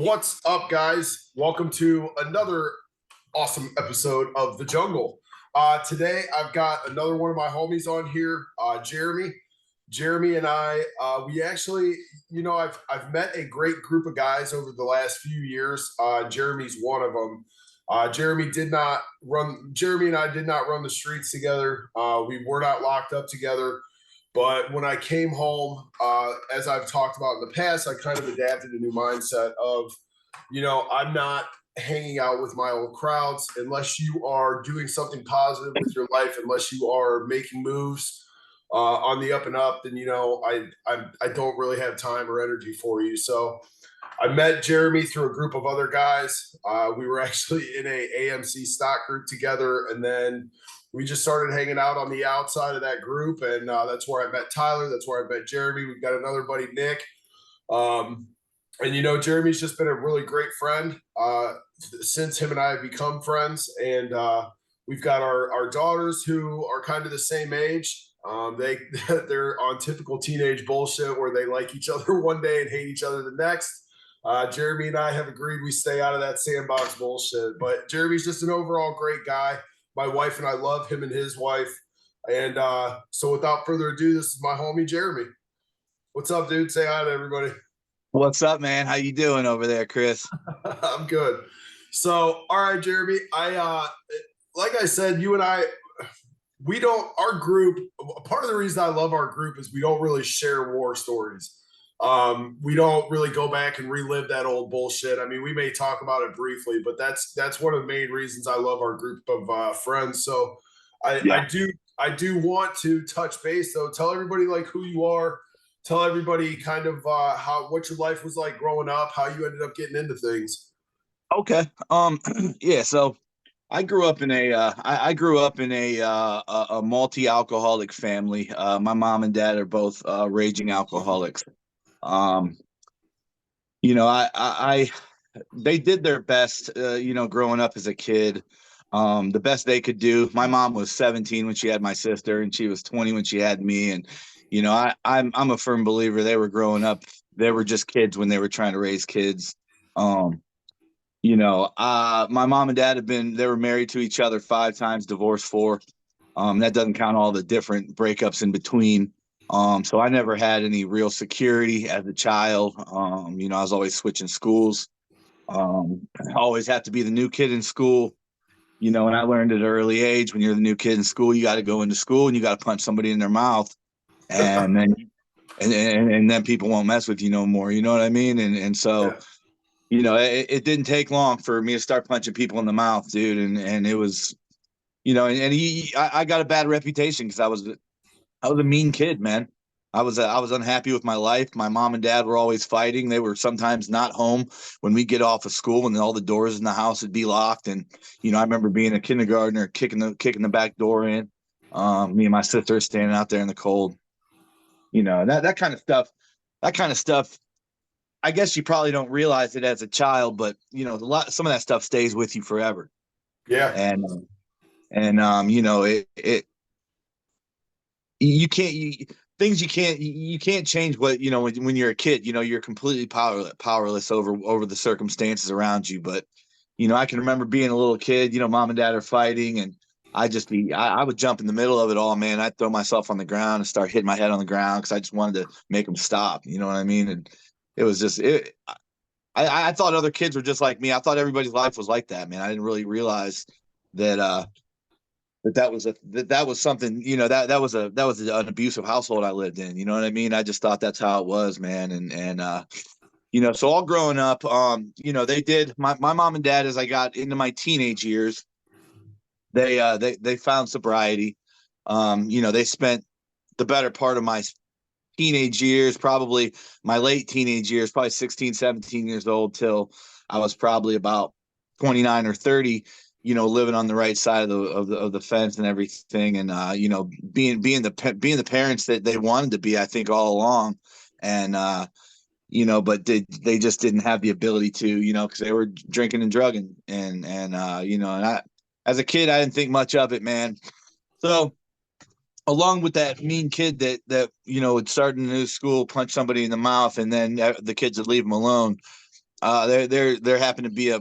What's up, guys? Welcome to another awesome episode of The Jungle. Today, I've got another one of my homies on here, Jeremy. Jeremy and I, we actually, I've met a great group of guys over the last few years. Jeremy's one of them. Jeremy and I did not run the streets together. We were not locked up together. But when I came home, as I've talked about in the past, I kind of adapted a new mindset of, I'm not hanging out with my old crowds unless you are doing something positive with your life, unless you are making moves on the up and up, then I don't really have time or energy for you. So I met Jeremy through a group of other guys. We were actually in a AMC stock group together, and then we just started hanging out on the outside of that group, and that's where I met Tyler. That's where I met Jeremy. We've got another buddy, Nick. And Jeremy's just been a really great friend since him and I have become friends. And we've got our daughters who are kind of the same age. They're on typical teenage bullshit where they like each other one day and hate each other the next. Jeremy and I have agreed we stay out of that sandbox bullshit. But Jeremy's just an overall great guy. My wife and I love him and his wife. And so without further ado, this is my homie, Jeremy. What's up, dude? Say hi to everybody. What's up, man? How you doing over there, Chris? I'm good. So, all right, Jeremy. Like I said, you and I, our group, part of the reason I love our group is we don't really share war stories. We don't really go back and relive that old bullshit. I mean, we may talk about it briefly, but that's one of the main reasons I love our group of friends. So I do want to touch base though. Tell everybody like who you are. Tell everybody kind of what your life was like growing up, how you ended up getting into things. Okay. Yeah. So I grew up in a multi-alcoholic family. My mom and dad are both raging alcoholics. Um, they did their best. Growing up as a kid, the best they could do. My mom was 17 when she had my sister, and she was 20 when she had me, and I'm a firm believer they were growing up. They were just kids when they were trying to raise kids. My mom and dad they were married to each other 5 times, divorced 4. That doesn't count all the different breakups in between. So I never had any real security as a child. I was always switching schools. I always had to be the new kid in school. And I learned at an early age, when you're the new kid in school, you got to go into school and you got to punch somebody in their mouth. And then people won't mess with you no more. You know what I mean? And so, yeah. It didn't take long for me to start punching people in the mouth, dude. And it was, I got a bad reputation because I was a mean kid, man. I was unhappy with my life. My mom and dad were always fighting. They were sometimes not home when we get off of school, and all the doors in the house would be locked. And I remember being a kindergartner, kicking the back door in. Me and my sister standing out there in the cold. That kind of stuff. That kind of stuff. I guess you probably don't realize it as a child, but some of that stuff stays with you forever. Yeah. You can't change what when you're a kid. You're completely powerless over the circumstances around you. But I can remember being a little kid. Mom and dad are fighting, and I would jump in the middle of it all, man. I'd throw myself on the ground and start hitting my head on the ground because I just wanted to make them stop. You know what I mean? And it was just it. I thought other kids were just like me. I thought everybody's life was like that, man. I didn't really realize that that was something. That was an abusive household I lived in. You know what I mean? I just thought that's how it was, man. And so all growing up, they did. My mom and dad, as I got into my teenage years, they found sobriety. They spent the better part of my teenage years, probably my late teenage years, probably 16, 17 years old, till I was probably about 29 or 30, living on the right side of the fence and everything. And, being the parents that they wanted to be, I think, all along. And, but they just didn't have the ability to, because they were drinking and drugging. And I, as a kid, I didn't think much of it, man. So, along with that mean kid that would start in a new school, punch somebody in the mouth, and then the kids would leave him alone. There happened to be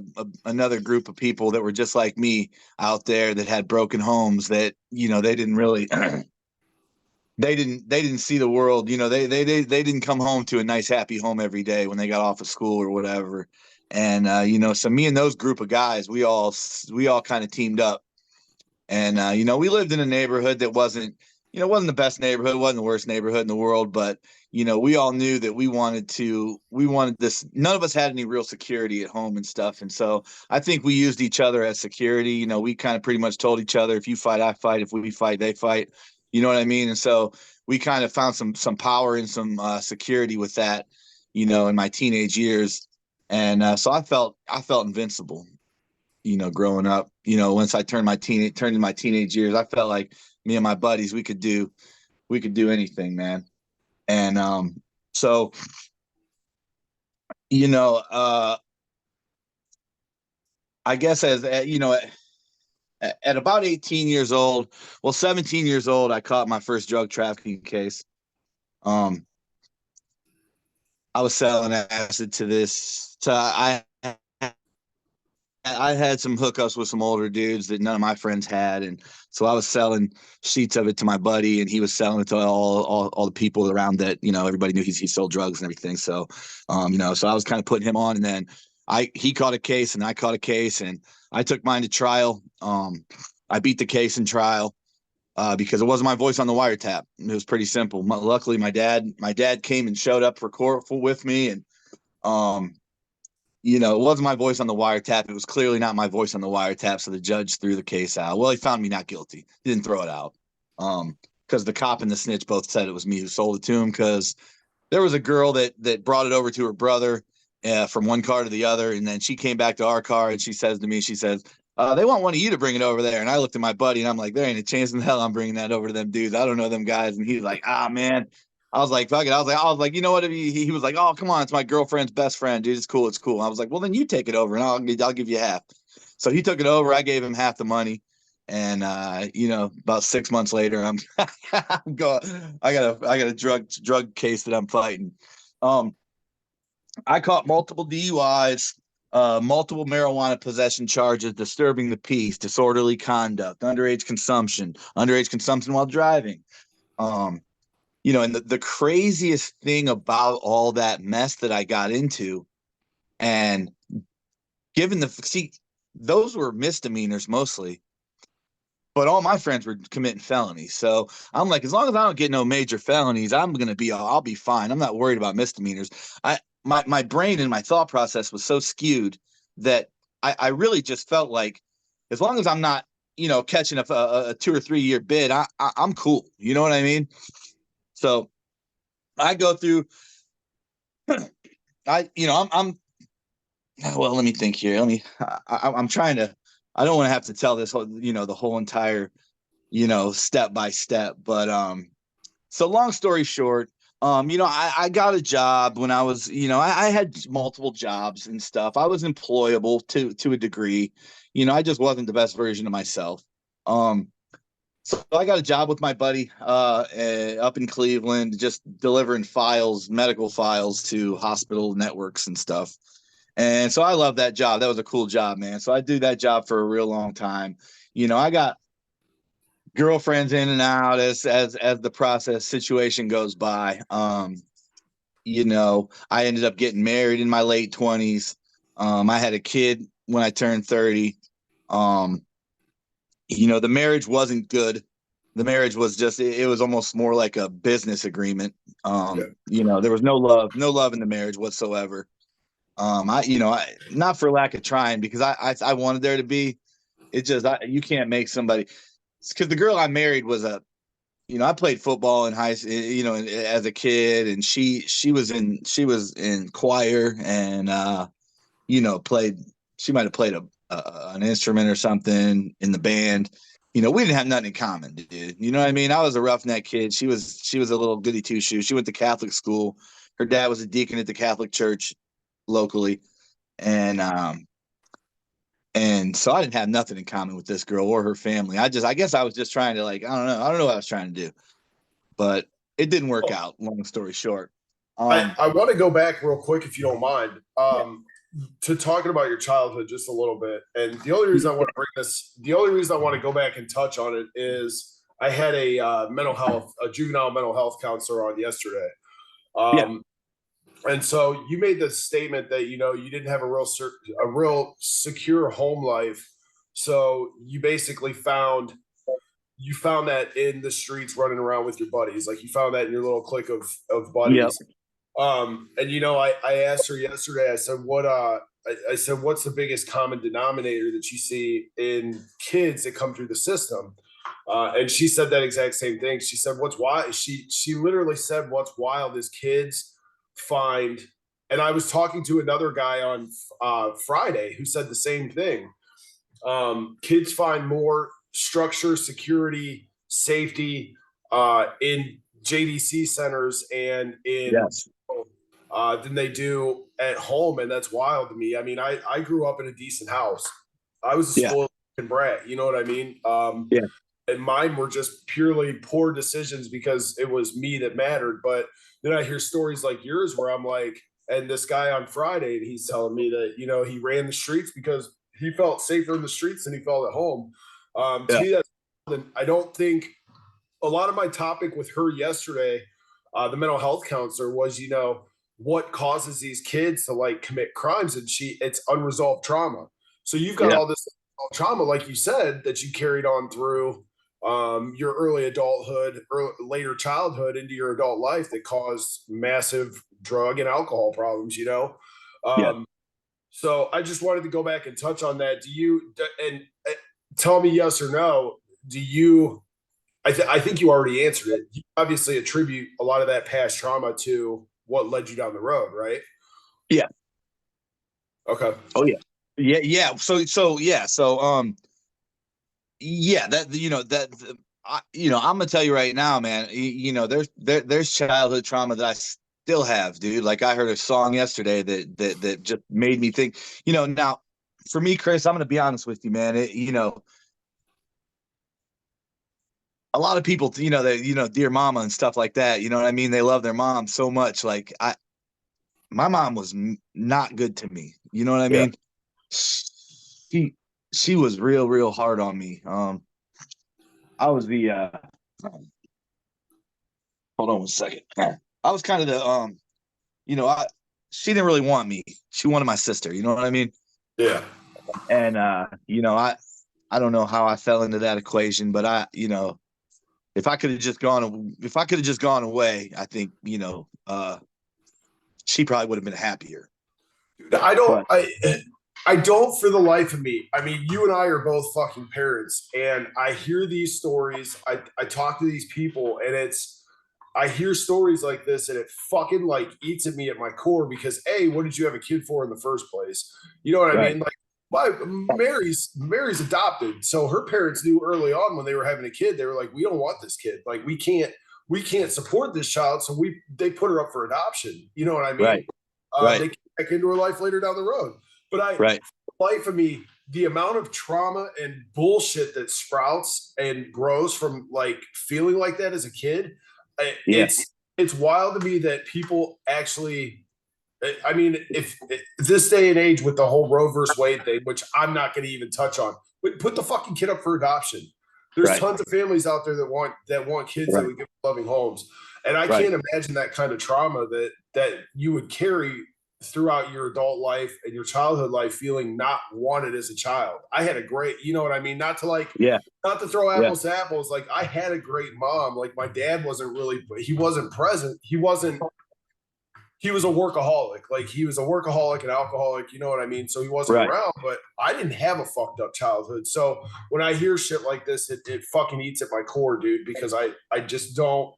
another group of people that were just like me out there that had broken homes that, they didn't really they didn't see the world. They didn't come home to a nice happy home every day when they got off of school or whatever. And so me and those group of guys, we all kind of teamed up. And we lived in a neighborhood that wasn't the best neighborhood, wasn't the worst neighborhood in the world, but we all knew that we wanted this. None of us had any real security at home and stuff. And so I think we used each other as security. We kind of pretty much told each other, if you fight, I fight. If we fight, they fight. You know what I mean? And so we kind of found some power and some security with that, in my teenage years. And so I felt invincible, growing up. Once I turned into my teenage years, I felt like me and my buddies, we could do anything, man. And so I guess as at about 18 years old, well, 17 years old, I caught my first drug trafficking case. I was selling acid to this. I had some hookups with some older dudes that none of my friends had, and so I was selling sheets of it to my buddy, and he was selling it to all the people around that. Everybody knew he sold drugs and everything. So, so I was kind of putting him on, and then he caught a case, and I caught a case, and I took mine to trial. I beat the case in trial because it wasn't my voice on the wiretap. It was pretty simple. Luckily, my dad came and showed up for court with me, and it wasn't my voice on the wiretap. It was clearly not my voice on the wiretap. So the judge threw the case out. Well, he found me not guilty. He didn't throw it out. Because the cop and the snitch both said it was me who sold it to him. Because there was a girl that brought it over to her brother from one car to the other. And then she came back to our car and she says to me, they want one of you to bring it over there. And I looked at my buddy and I'm like, there ain't a chance in hell I'm bringing that over to them dudes. I don't know them guys. And he's like, man. I was like, fuck it. I was like, you know what? He was like, oh, come on. It's my girlfriend's best friend, dude. It's cool. It's cool. I was like, well, then you take it over and I'll give you half. So he took it over. I gave him half the money. And, about 6 months later, I'm I got a drug case that I'm fighting. I caught multiple DUIs, multiple marijuana possession charges, disturbing the peace, disorderly conduct, underage consumption while driving. And the craziest thing about all that mess that I got into, and those were misdemeanors mostly, but all my friends were committing felonies. So I'm like, as long as I don't get no major felonies, I'll be fine. I'm not worried about misdemeanors. My brain and my thought process was so skewed that I really just felt like, as long as I'm not, catching a 2 or 3 year bid, I'm cool. You know what I mean? So I go through, I'm well, let me think here. I'm trying to, I don't want to have to tell this whole, the whole entire, step by step, but, so long story short, I got a job when I was, I had multiple jobs and stuff. I was employable to a degree, I just wasn't the best version of myself. So I got a job with my buddy up in Cleveland, just delivering medical files to hospital networks and stuff. And so I love that job. That was a cool job, man. So I do that job for a real long time. I got girlfriends in and out as the process situation goes by. I ended up getting married in my late 20s. I had a kid when I turned 30. The marriage wasn't good. The marriage was it was almost more like a business agreement. There was no love in the marriage whatsoever. Not for lack of trying, because I wanted there to be. It just, you can't make somebody, because the girl I married was I played football in high school, as a kid, and she was in choir and, she might've played an instrument or something in the band. We didn't have nothing in common, dude. You know what I mean? I was a roughneck kid. She was a little goody two shoes. She went to Catholic school. Her dad was a deacon at the Catholic church locally. And so I didn't have nothing in common with this girl or her family. I guess I was just trying to, like, I don't know what I was trying to do, but it didn't work out. Long story short. I want to go back real quick, if you don't mind. Yeah. to talking about your childhood just a little bit. And the only reason I want to bring this, the only reason I want to go back and touch on it is I had a juvenile mental health counselor on yesterday. Yeah. And so you made the statement that, you didn't have a real secure home life. So you found that in the streets running around with your buddies. Like you found that in your little clique of Yep. buddies. I asked her yesterday, I said, what's the biggest common denominator that you see in kids that come through the system? And she said that exact same thing. She said, what's wild? She literally said, what's wild is kids find, and I was talking to another guy on Friday who said the same thing. Kids find more structure, security, safety in JDC centers and in Yes. than they do at home, and that's wild to me. I mean, I grew up in a decent house. I was a Yeah. spoiled brat, you know what I mean? Yeah. And mine were just purely poor decisions because it was me that mattered. But then I hear stories like yours where I'm like, and this guy on Friday, and he's telling me that he ran the streets because he felt safer in the streets than he felt at home. To Yeah. me, that's, I don't think a lot of my topic with her yesterday, the mental health counselor, was what causes these kids to like commit crimes, and it's unresolved trauma. So you've got Yeah. all this trauma, like you said, that you carried on through your early adulthood or later childhood into your adult life that caused massive drug and alcohol problems. Yeah. So I just wanted to go back and touch on that. Do you and tell me yes or no? Do you I think you already answered it. You obviously attribute a lot of that past trauma to what led you down the road, right? Yeah. Okay. Oh yeah. Yeah. Yeah. Yeah, that I'm gonna tell you right now, man. There's childhood trauma that I still have, dude. Like I heard a song yesterday that just made me think. Now for me, Chris, I'm gonna be honest with you, man. A lot of people, dear mama and stuff like that. You know what I mean? They love their mom so much. Like my mom was not good to me. You know what I Yeah. mean? She was real hard on me. I was the hold on one second. I was kind of the I she didn't really want me. She wanted my sister, you know what I mean? Yeah. And I don't know how I fell into that equation, but if I could have just gone away, I think, she probably would have been happier. I don't But I don't for the life of me. I mean, you and I are both fucking parents, and I hear these stories. I talk to these people, and I hear stories like this, and it fucking like eats at me at my core because what did you have a kid for in the first place? You know what I right, mean? Like Mary's adopted, so her parents knew early on when they were having a kid. They were like, we don't want this kid. Like we can't support this child, so they put her up for adoption. You know what I mean? right, right, They came back into her life later down the road. But right. life of me, the amount of trauma and bullshit that sprouts and grows from like feeling like that as a kid, Yeah. it's wild to me that people actually. I mean, if this day and age with the whole Roe versus Wade thing, which I'm not going to even touch on, but put the fucking kid up for adoption. There's Right. tons of families out there that want kids that Right. would give loving homes, and I Right. can't imagine that kind of trauma that you would carry throughout your adult life and your childhood life, feeling not wanted as a child. I had a great, you know what I mean? Not Yeah. to throw Yeah. apples to apples. Like I had a great mom. Like my dad he wasn't present. He was a workaholic. Like he was a workaholic and alcoholic, you know what I mean? So he wasn't Right. around, but I didn't have a fucked up childhood. So when I hear shit like this, it fucking eats at my core, dude, because I just don't.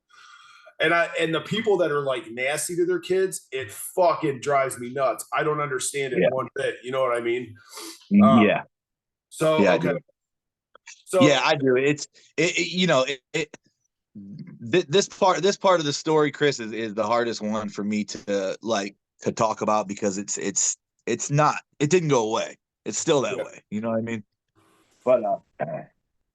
And the people that are like nasty to their kids, it fucking drives me nuts. I don't understand it Yeah. one bit. You know what I mean? Yeah. So Yeah. okay. So Yeah, I do. This part of the story, Chris, is the hardest one for me to talk about because it didn't go away. It's still that way. You know what I mean? But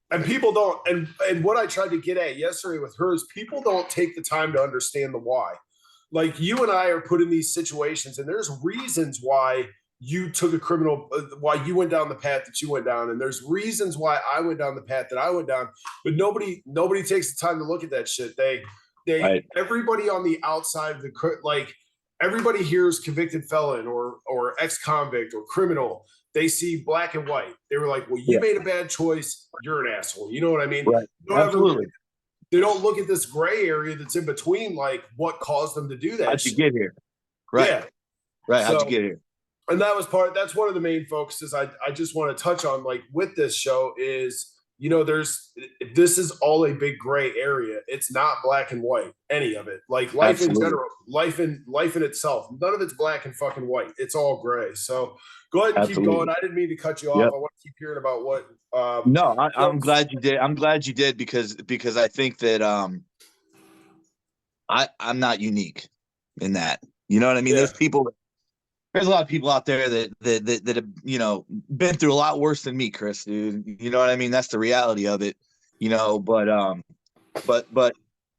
and people don't, and what I tried to get at yesterday with her is people don't take the time to understand the why. Like you and I are put in these situations, and there's reasons why you took a criminal, why you went down the path that you went down, and there's reasons why I went down the path that I went down, but nobody takes the time to look at that shit. Right. Everybody on the outside of the like everybody hears convicted felon or ex-convict or criminal. They see black and white. They were like, well, you Yeah. made a bad choice, you're an asshole. You know what I mean? Right. Absolutely. They don't look at this gray area that's in between, like what caused them to do that. How'd you get here? Right. Yeah. Right. How'd So, you get here? and that's one of the main focuses I just want to touch on, like with this show, is this is all a big gray area. It's not black and white, any of it. Like life in Absolutely. general, life in itself, none of it's black and fucking white. It's all gray. So go ahead and keep Absolutely. going. I didn't mean to cut you off. Yep. I want to keep hearing about what No, I'm glad you did. I'm glad you did because I think that I'm not unique in that. You know what I mean? Yeah. There's a lot of people out there that have, you know, been through a lot worse than me, Chris, dude. You know what I mean? That's the reality of it, you know, but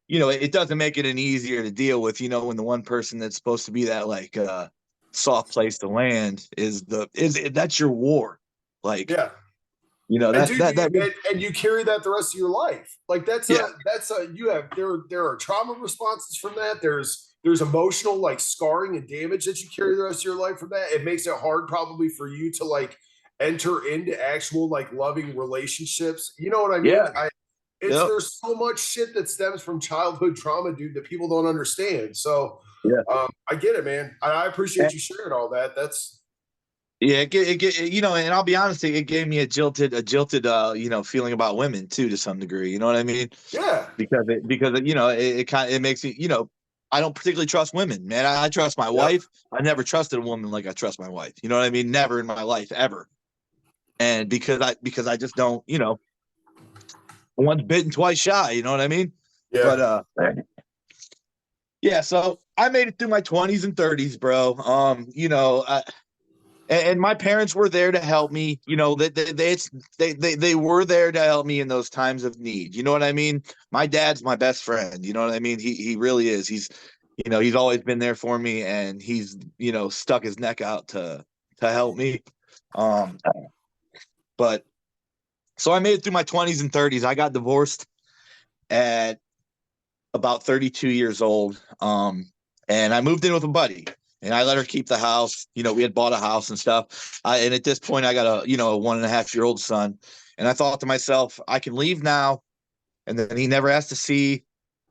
you know, it doesn't make it any easier to deal with, you know, when the one person that's supposed to be that like soft place to land that's your war. Like, Yeah. you know, And you carry that the rest of your life. Like yeah. There are trauma responses from that. There's emotional like scarring and damage that you carry the rest of your life from that. It makes it hard probably for you to like enter into actual like loving relationships. You know what I mean? Yeah. There's so much shit that stems from childhood trauma, dude, that people don't understand. So Yeah. I get it, man. I appreciate you sharing all that. That's Yeah, you know, and I'll be honest, it gave me a jilted, you know, feeling about women too, to some degree. You know what I mean? yeah. Because you know, it makes me, you know, I don't particularly trust women, man. I trust my Yep. wife. I never trusted a woman like I trust my wife. You know what I mean? Never in my life, ever. And because I just don't, you know, once bitten, twice shy. You know what I mean? Yeah. But yeah. So I made it through my 20s and 30s, bro. You know, and my parents were there to help me. You know, they were there to help me in those times of need. You know what I mean? My dad's my best friend. You know what I mean? He really is. You know, he's always been there for me, and he's, you know, stuck his neck out to help me. But so I made it through my 20s and 30s. I got divorced at about 32 years old. And I moved in with a buddy, and I let her keep the house. You know, we had bought a house and stuff. And at this point I got a 1.5-year-old son. And I thought to myself, I can leave now. And then he never has to see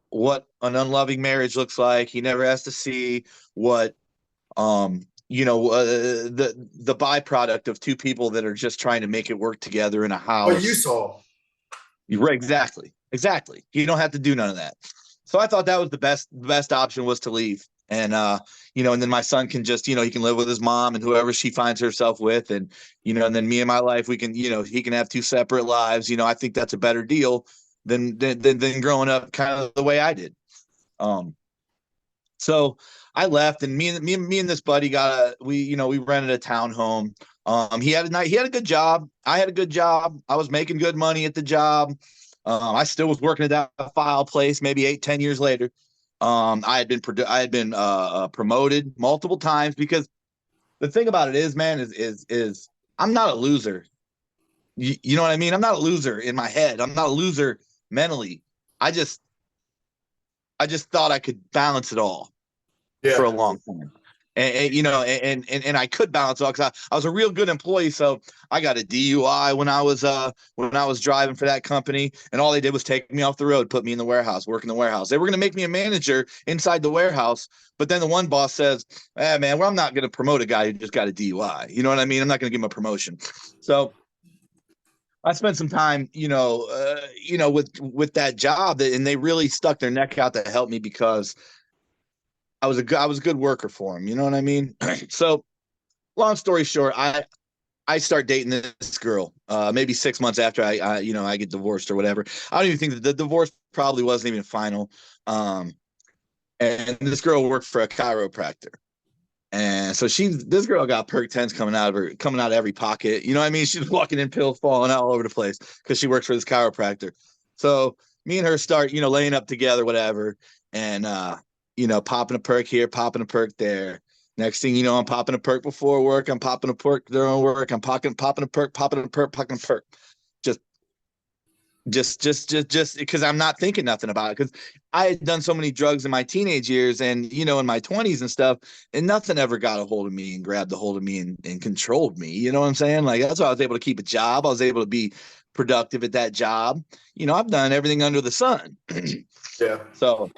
what an unloving marriage looks like. He never has to see what, the byproduct of two people that are just trying to make it work together in a house. What you saw. Right, exactly. You don't have to do none of that. So I thought that was the best option was to leave. And you know, and then my son can just, you know, he can live with his mom and whoever she finds herself with, and you know, and then me and my life, we can, you know, he can have two separate lives. You know, I think that's a better deal than growing up kind of the way I did. So I left, and me and this buddy we rented a townhome. He had a good job. I had a good job. I was making good money at the job. I still was working at that file place. Maybe 8-10 years later, I had been promoted multiple times, because the thing about it is, man, is I'm not a loser. You know what I mean? I'm not a loser in my head. I'm not a loser mentally. I just thought I could balance it all for a long time. And you know, and I could balance it all because I was a real good employee. So I got a DUI when I was driving for that company, and all they did was take me off the road, put me in the warehouse, work in the warehouse. They were going to make me a manager inside the warehouse, but then the one boss says, man, well, I'm not going to promote a guy who just got a DUI. You know what I mean? I'm not going to give him a promotion. So I spent some time, with that job, and they really stuck their neck out to help me, because I was a good worker for him. You know what I mean? So long story short, I start dating this girl, maybe 6 months after I get divorced or whatever. I don't even think that the divorce probably wasn't even final. And this girl worked for a chiropractor. And so this girl got perk 10s coming out of every pocket. You know what I mean? She's walking in, pills falling out all over the place because she works for this chiropractor. So me and her start, laying up together, whatever. And, popping a perk here, popping a perk there. Next thing you know, I'm popping a perk before work. I'm popping a perk during work. I'm popping a perk, popping a perk, popping a perk. Just just because I'm not thinking nothing about it. Because I had done so many drugs in my teenage years and, in my 20s and stuff, and nothing ever got a hold of me and grabbed a hold of me and controlled me. You know what I'm saying? Like, that's why I was able to keep a job. I was able to be productive at that job. I've done everything under the sun. Yeah. So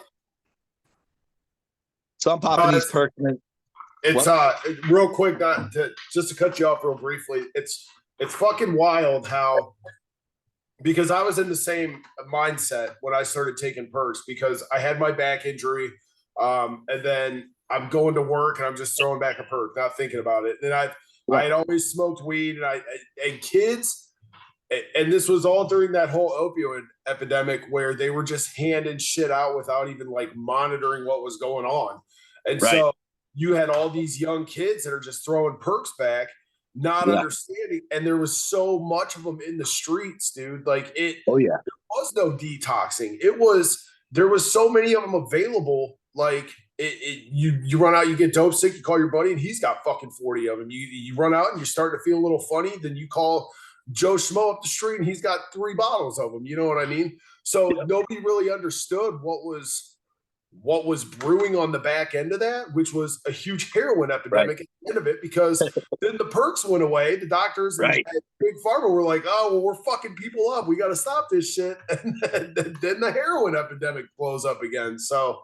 I'm popping No, these perks. it's What? real quick, not to just to cut you off real briefly. It's fucking wild how, because I was in the same mindset when I started taking perks, because I had my back injury, and then I'm going to work and I'm just throwing back a perk, not thinking about it. And I had always smoked weed, and kids, and this was all during that whole opioid epidemic where they were just handing shit out without even like monitoring what was going on. And Right. so you had all these young kids that are just throwing perks back, not Yeah. understanding. And there was so much of them in the streets, dude. Like Oh yeah. there was no detoxing. There was so many of them available. Like you run out, you get dope sick, you call your buddy, and he's got fucking 40 of them. You run out and you're starting to feel a little funny, then you call Joe Schmo up the street and he's got 3 bottles of them. You know what I mean? So nobody really understood what was brewing on the back end of that, which was a huge heroin epidemic at the end of it, because then the perks went away. The doctors and Big Pharma were like, oh, well, we're fucking people up. We got to stop this shit. And then the heroin epidemic blows up again. So,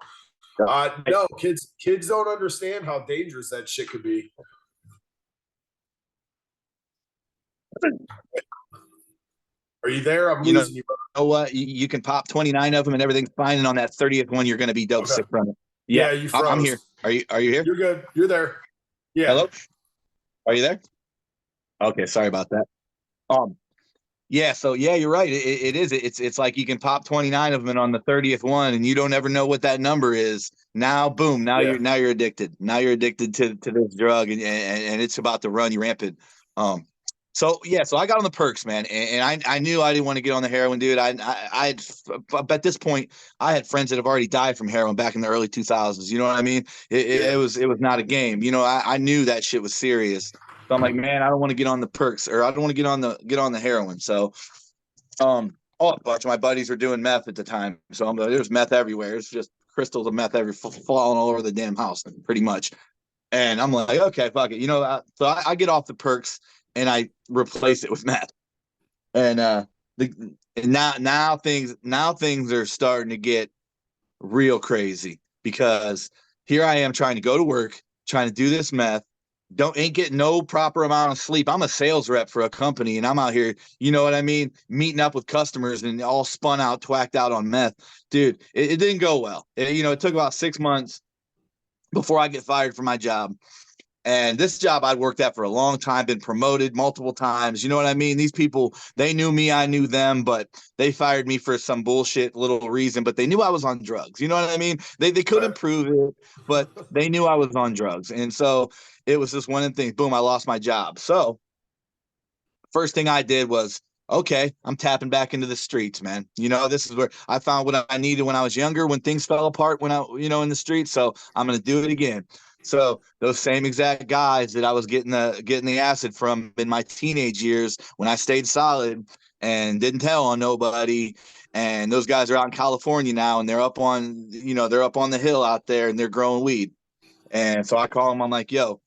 no, kids don't understand how dangerous that shit could be. Are you there? I'm losing you. You know what? You can pop 29 of them and everything's fine. And on that 30th one, you're going to be dope sick from it. Yeah, you froze. I'm here. Are you here? You're good. You're there. Yeah. Hello? Are you there? Okay, sorry about that. Yeah, so yeah, you're right. It is. It's like you can pop 29 of them, and on the 30th one, and you don't ever know what that number is. Now, boom, you're addicted. Now you're addicted to this drug, and it's about to run you rampant. So I got on the perks, man, and I knew I didn't want to get on the heroin, dude. I at this point I had friends that have already died from heroin back in the early 2000s. You know what I mean? It was not a game. I knew that shit was serious. So I'm like, man, I don't want to get on the perks, or I don't want to get on the heroin. So, a bunch of my buddies were doing meth at the time. So there's meth everywhere. It's just crystals of meth falling all over the damn house, pretty much. And I'm like, okay, fuck it. So I get off the perks and I replace it with meth. And now things are starting to get real crazy, because here I am trying to go to work, trying to do this meth. Ain't getting no proper amount of sleep. I'm a sales rep for a company, and I'm out here, you know what I mean, meeting up with customers and all spun out, twacked out on meth. Dude, it didn't go well. It took about 6 months before I get fired from my job. And this job I'd worked at for a long time, been promoted multiple times. You know what I mean? These people, they knew me, I knew them, but they fired me for some bullshit little reason, but they knew I was on drugs. You know what I mean? They couldn't prove it, but they knew I was on drugs. And so it was just one of the things. Boom, I lost my job. So first thing I did was, okay, I'm tapping back into the streets, man. This is where I found what I needed when I was younger, when things fell apart, when I, in the streets. So I'm going to do it again. So those same exact guys that I was getting the acid from in my teenage years, when I stayed solid and didn't tell on nobody, and those guys are out in California now, and they're up on the hill out there, and they're growing weed. And so I call them. I'm like, yo,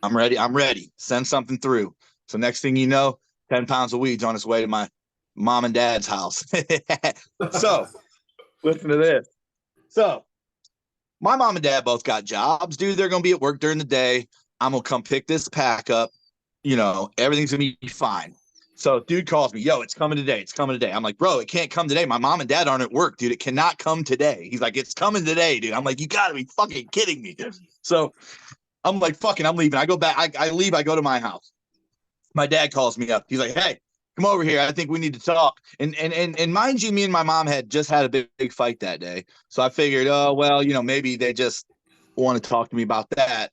I'm ready. Send something through. So next thing you know, 10 pounds of weed's on its way to my mom and dad's house. So listen to this. So my mom and dad both got jobs, dude. They're going to be at work during the day. I'm going to come pick this pack up. Everything's going to be fine. So dude calls me, yo, it's coming today. It's coming today. I'm like, bro, it can't come today. My mom and dad aren't at work, dude. It cannot come today. He's like, it's coming today, dude. I'm like, you got to be fucking kidding me. So I'm like, fucking, I'm leaving. I go back. I leave. I go to my house. My dad calls me up. He's like, hey, come over here. I think we need to talk. And mind you, me and my mom had just had a big fight that day. So I figured, oh, well, maybe they just want to talk to me about that.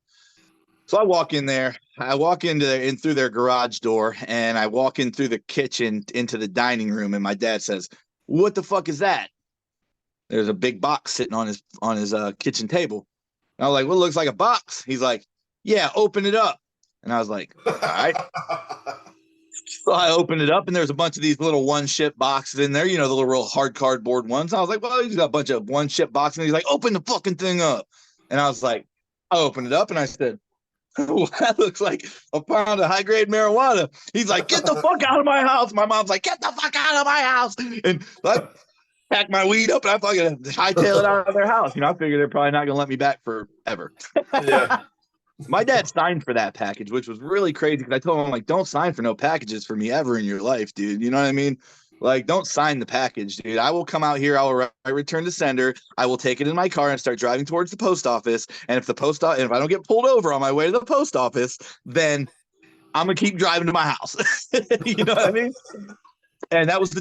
So I walk in there. I walk in through their garage door, and I walk in through the kitchen into the dining room. And my dad says, what the fuck is that? There's a big box sitting on his kitchen table. And I was like, well, it looks like a box. He's like, yeah, open it up. And I was like, all right. So I opened it up and there's a bunch of these little one ship boxes in there, you know, the little real hard cardboard ones. I was like, well, he's got a bunch of one ship boxes. And he's like, open the fucking thing up. And I was like, I opened it up and I said, oh, that looks like a pound of high grade marijuana. He's like, get the fuck out of my house. My mom's like, get the fuck out of my house. And I pack my weed up and I fucking hightail it out of their house. You know, I figured they're probably not going to let me back forever. Yeah. My dad signed for that package, which was really crazy because I told him, like, don't sign for no packages for me ever in your life, dude. You know what I mean? Like, don't sign the package, dude. I will come out here. I will return to sender. I will take it in my car and start driving towards the post office. And if if I don't get pulled over on my way to the post office, then I'm gonna keep driving to my house. You know what I mean? And that's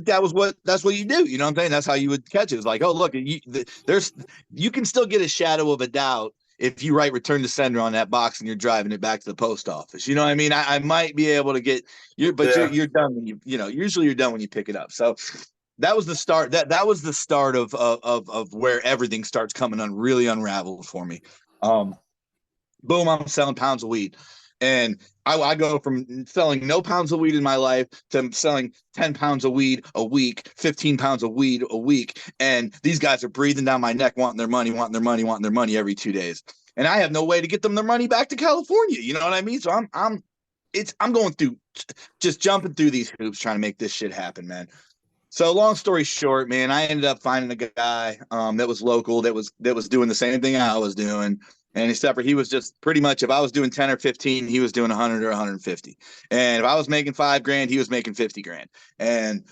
what you do. You know what I'm saying? That's how you would catch it. It's like, oh, look, you can still get a shadow of a doubt if you write return to sender on that box and you're driving it back to the post office. You know what I mean? I might be able to get you're done when usually you're done when you pick it up. So that was the start. That was the start of where everything starts coming really unraveled for me. Boom, I'm selling pounds of weed. And I go from selling no pounds of weed in my life to selling 10 pounds of weed a week, 15 pounds of weed a week. And these guys are breathing down my neck, wanting their money every 2 days. And I have no way to get them their money back to California. You know what I mean? So I'm going through, just jumping through these hoops trying to make this shit happen, man. So long story short, man, I ended up finding a guy that was local that was doing the same thing I was doing. And except for he was just pretty much, if I was doing 10 or 15, he was doing 100 or 150. And if I was making $5,000, he was making 50 grand. And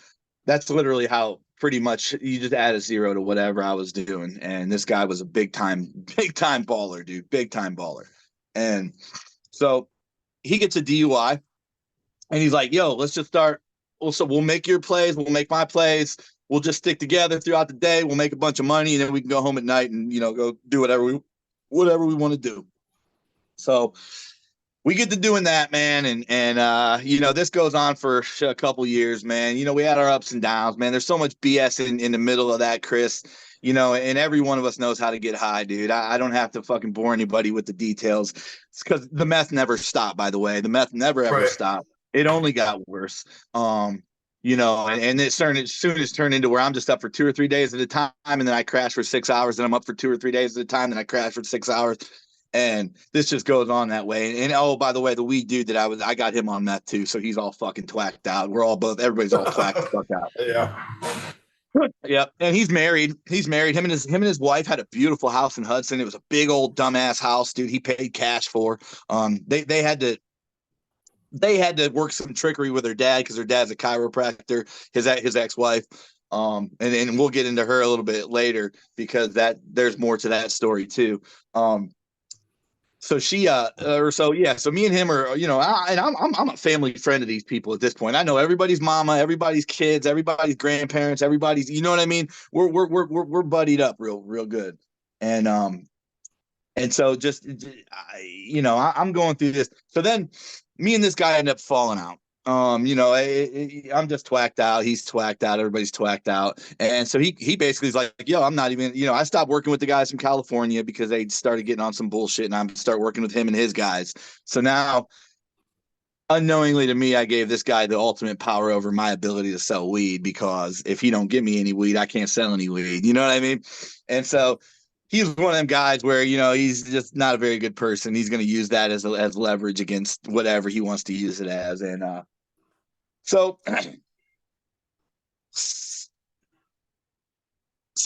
that's literally how pretty much you just add a zero to whatever I was doing. And this guy was a big time baller, dude, big time baller. And so he gets a DUI and he's like, yo, let's just start. So we'll make your plays. We'll make my plays. We'll just stick together throughout the day. We'll make a bunch of money and then we can go home at night and, you know, go do whatever we want to do. So we get to doing that, man. And you know, this goes on for a couple years, man. You know, we had our ups and downs, man. There's so much BS in the middle of that, Chris. You know, and every one of us knows how to get high, dude. I don't have to fucking bore anybody with the details. It's because the meth never stopped, by the way. The meth never ever stopped. It only got worse. You know, and it soon as turned into where I'm just up for 2 or 3 days at a time, and then I crash for 6 hours, and I'm up for 2 or 3 days at a time, and I crash for 6 hours, and this just goes on that way. And oh, by the way, the weed dude that I got him on meth too, so he's all fucking twacked out. Everybody's all twacked the fuck out. Yeah. Yep. And he's married. Him and his wife had a beautiful house in Hudson. It was a big old dumbass house, dude. He paid cash for. They had to work some trickery with her dad because her dad's a chiropractor, his ex-wife. And we'll get into her a little bit later because there's more to that story too. So me and him are, you know, I'm a family friend of these people at this point. I know everybody's mama, everybody's kids, everybody's grandparents, everybody's, you know what I mean? We're buddied up real good. And so just, you know, I'm going through this. So then me and this guy end up falling out. You know, I'm just twacked out. He's twacked out. Everybody's twacked out. And so he basically is like, yo, I'm not even, you know, I stopped working with the guys from California because they started getting on some bullshit and I'm start working with him and his guys. So now unknowingly to me, I gave this guy the ultimate power over my ability to sell weed because if he don't give me any weed, I can't sell any weed. You know what I mean? And so he's one of them guys where, you know, he's just not a very good person. He's going to use that as leverage against whatever he wants to use it as. And so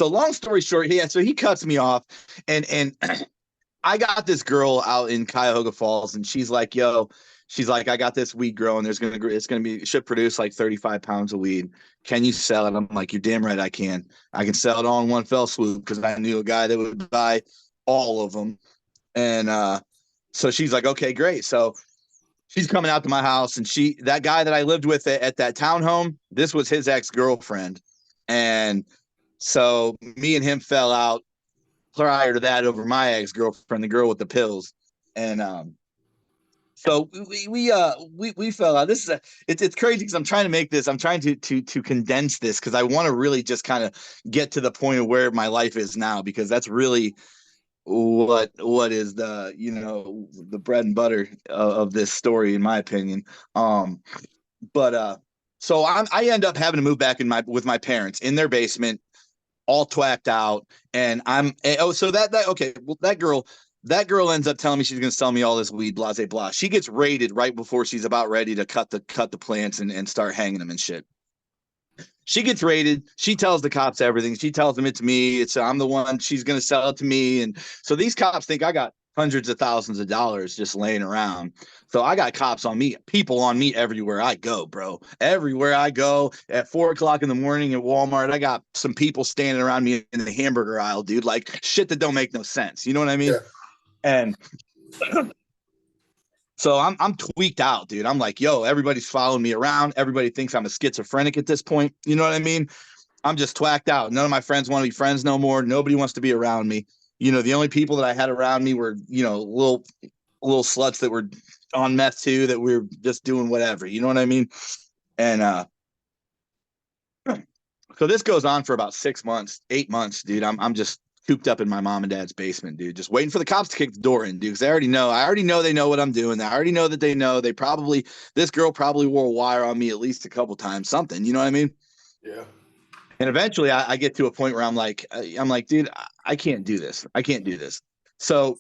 long story short, so he cuts me off and I got this girl out in Cuyahoga Falls and she's like, yo, I got this weed growing. It should produce like 35 pounds of weed. Can you sell it? I'm like, you're damn right I can. I can sell it all in one fell swoop because I knew a guy that would buy all of them. And so she's like, okay, great. So she's coming out to my house and that guy that I lived with at that townhome, this was his ex-girlfriend. And so me and him fell out prior to that over my ex-girlfriend, the girl with the pills. And so we fell out. It's crazy because I'm trying to make this. I'm trying to condense this because I want to really just kind of get to the point of where my life is now because that's really what is the, the bread and butter of this story, in my opinion. But so I end up having to move back with my parents in their basement, all twacked out, and so that okay, well, that girl ends up telling me she's gonna sell me all this weed, blah blah blah. She gets raided right before she's about ready to cut the plants and start hanging them and shit. She gets raided. She tells the cops everything. She tells them it's me. I'm the one. She's gonna sell it to me. And so these cops think I got hundreds of thousands of dollars just laying around. So I got cops on me, people on me everywhere I go, bro. Everywhere I go at 4 o'clock in the morning at Walmart, I got some people standing around me in the hamburger aisle, dude. Like shit that don't make no sense. You know what I mean? Yeah. And so I'm tweaked out, dude. I'm like, yo, everybody's following me around. Everybody thinks I'm a schizophrenic at this point. You know what I mean? I'm just twacked out. None of my friends want to be friends no more. Nobody wants to be around me. The only people that I had around me were, little sluts that were on meth too, that we were just doing whatever. You know what I mean? And so this goes on for about 6 months, 8 months, dude. I'm just cooped up in my mom and dad's basement, dude, just waiting for the cops to kick the door in, dude. Because I already know they know what I'm doing. I already know that they know. This girl probably wore a wire on me at least a couple times, something. You know what I mean? Yeah. And eventually I get to a point where I'm like, dude, I can't do this. I can't do this. So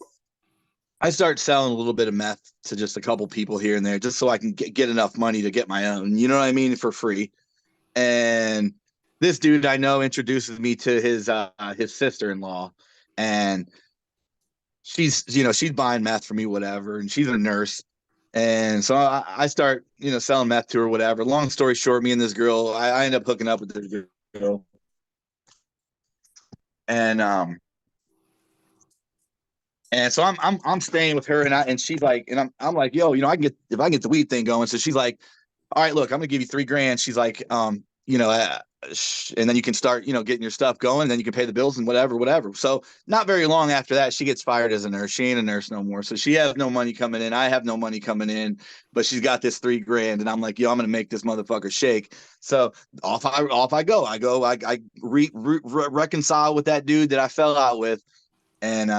I start selling a little bit of meth to just a couple people here and there, just so I can get enough money to get my own, you know what I mean, for free. And this dude I know introduces me to his sister-in-law, and she's buying meth for me, whatever, and she's a nurse. And so I start, selling meth to her, whatever. Long story short, me and this girl, I end up hooking up with this girl. And so I'm staying with her, and she's like, and I'm like, yo, I can get, if I can get the weed thing going. So she's like, all right, look, I'm gonna give you $3,000. She's like, and then you can start, getting your stuff going, and then you can pay the bills and whatever. So not very long after that, she gets fired as a nurse. She ain't a nurse no more. So she has no money coming in. I have no money coming in, but she's got this $3,000, and I'm like, yo, I'm gonna make this motherfucker shake. So off I go. I reconcile with that dude that I fell out with, and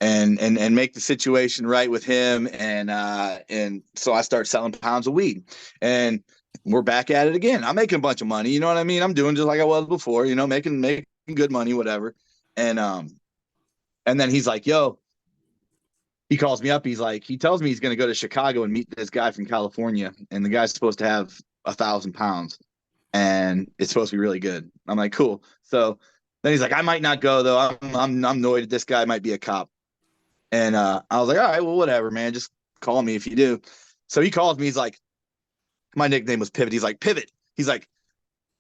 and make the situation right with him, and so I start selling pounds of weed, and we're back at it again. I'm making a bunch of money, you know what I mean? I'm doing just like I was before, making good money, whatever. And then he's like, yo, he calls me up. He tells me he's going to go to Chicago and meet this guy from California, and the guy's supposed to have 1,000 pounds, and it's supposed to be really good. I'm like, cool. So then he's like, I might not go though. I'm annoyed that this guy might be a cop. And I was like, all right, well, whatever, man. Just call me if you do. So he calls me. He's like, my nickname was Pivot. He's like, Pivot. He's like,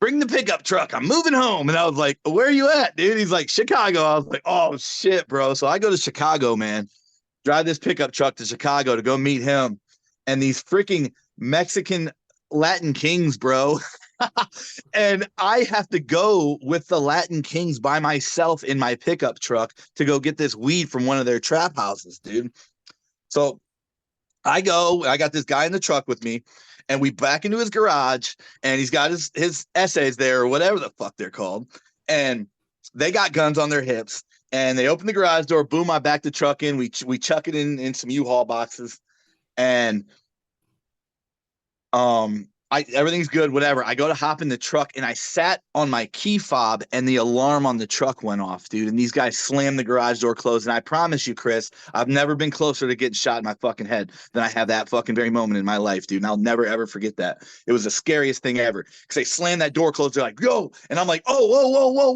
bring the pickup truck. I'm moving home. And I was like, where are you at, dude? He's like, Chicago. I was like, oh, shit, bro. So I go to Chicago, man. Drive this pickup truck to Chicago to go meet him. And these freaking Mexican Latin kings, bro. And I have to go with the Latin kings by myself in my pickup truck to go get this weed from one of their trap houses, dude. So I got this guy in the truck with me, and we back into his garage, and he's got his essays there, or whatever the fuck they're called. And they got guns on their hips, and they open the garage door. Boom, I back the truck in. We chuck it in some U-Haul boxes, and everything's good, whatever. I go to hop in the truck, and I sat on my key fob, and the alarm on the truck went off, dude. And these guys slammed the garage door closed. And I promise you, Chris, I've never been closer to getting shot in my fucking head than I have that fucking very moment in my life, dude. And I'll never ever forget that. It was the scariest thing ever, because they slammed that door closed. They're like, yo, and I'm like, oh,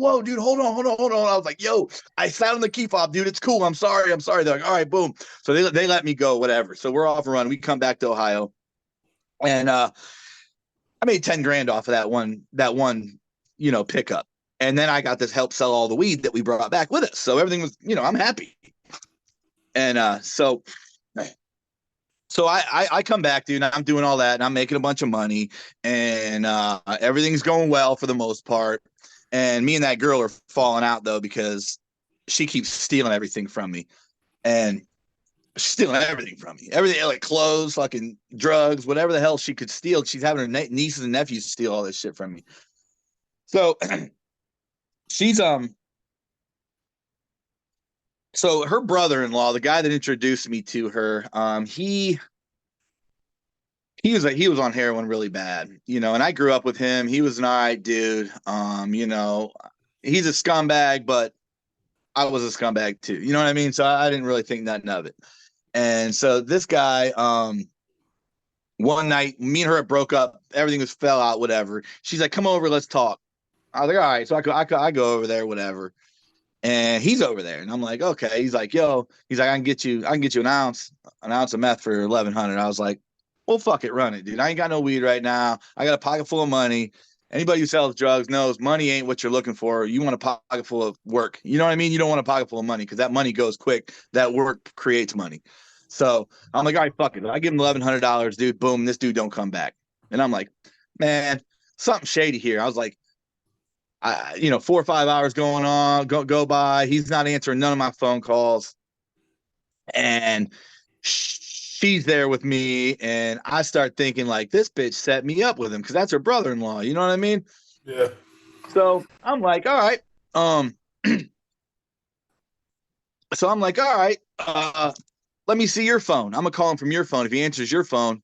whoa, dude, hold on. I was like, yo, I sat on the key fob, dude. It's cool. I'm sorry. They're like, all right, boom. So they let me go, whatever. So we're off and run. We come back to Ohio, and I made 10 grand off of that one, pickup. And then I got this help sell all the weed that we brought back with us. So everything was, I'm happy. And so I come back, dude, and I'm doing all that, and I'm making a bunch of money, and everything's going well for the most part. And me and that girl are falling out though, because she keeps stealing everything from me. And stealing everything from me. Everything, like clothes, fucking drugs, whatever the hell she could steal. She's having her nieces and nephews steal all this shit from me. So she's So her brother-in-law, the guy that introduced me to her, he was on heroin really bad, and I grew up with him. He was an all right dude. He's a scumbag, but I was a scumbag too. You know what I mean? So I didn't really think nothing of it. And so this guy, one night, me and her broke up. Everything was fell out, whatever. She's like, "Come over, let's talk." I was like, "All right." So I go over there, whatever. And he's over there, and I'm like, "Okay." He's like, "Yo," he's like, I can get you an ounce of meth for 1,100." I was like, "Well, fuck it, run it, dude. I ain't got no weed right now. I got a pocket full of money. Anybody who sells drugs knows money ain't what you're looking for. You want a pocket full of work. You know what I mean? You don't want a pocket full of money because that money goes quick. That work creates money." So I'm like, "All right, fuck it." I give him $1,100, dude. Boom, this dude don't come back. And I'm like, "Man, something shady here." I was like, 4 or 5 hours going on, go by. He's not answering none of my phone calls. And she's there with me. And I start thinking, like, this bitch set me up with him because that's her brother-in-law. You know what I mean? Yeah. So I'm like, all right. Um, so I'm like, all right, let me see your phone. I'm gonna call him from your phone. If he answers your phone,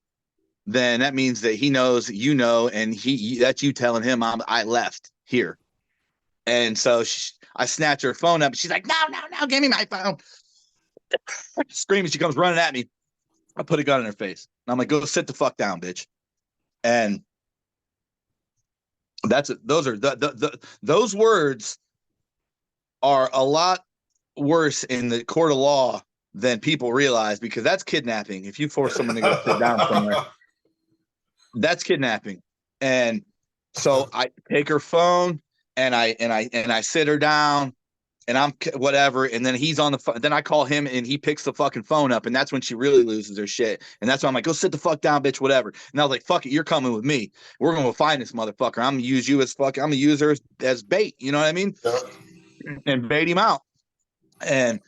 then that means that he knows, and that's you telling him I left here. And so I snatch her phone up. She's like, "No, no, no, give me my phone." Screaming. She comes running at me. I put a gun in her face. And I'm like, "Go sit the fuck down, bitch." And that's it. Those are those words are a lot worse in the court of law than people realize, because that's kidnapping. If you force someone to go sit down somewhere, that's kidnapping. And so I take her phone and I sit her down, and I'm whatever. And then he's on the phone. Then I call him and he picks the fucking phone up. And that's when she really loses her shit. And that's why I'm like, "Go sit the fuck down, bitch, whatever." And I was like, "Fuck it. You're coming with me. We're going to find this motherfucker. I'm going to use you as fuck. I'm going to use her as bait." You know what I mean? Yeah. And bait him out. And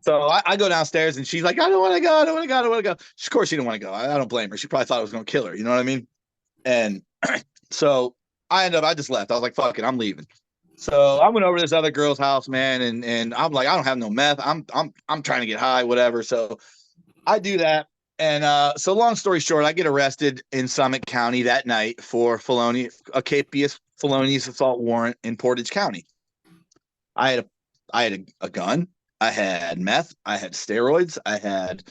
so I go downstairs and she's like, "I don't want to go. I don't want to go. I don't want to go." Of course she didn't want to go. I don't blame her. She probably thought I was going to kill her. You know what I mean? And so I just left. I was like, "Fuck it. I'm leaving." So I went over to this other girl's house, man, and I'm like, "I don't have no meth. I'm trying to get high, whatever." So I do that. And so long story short, I get arrested in Summit County that night for a capious felonious assault warrant in Portage County. I had a I had a gun, I had meth, I had steroids, I had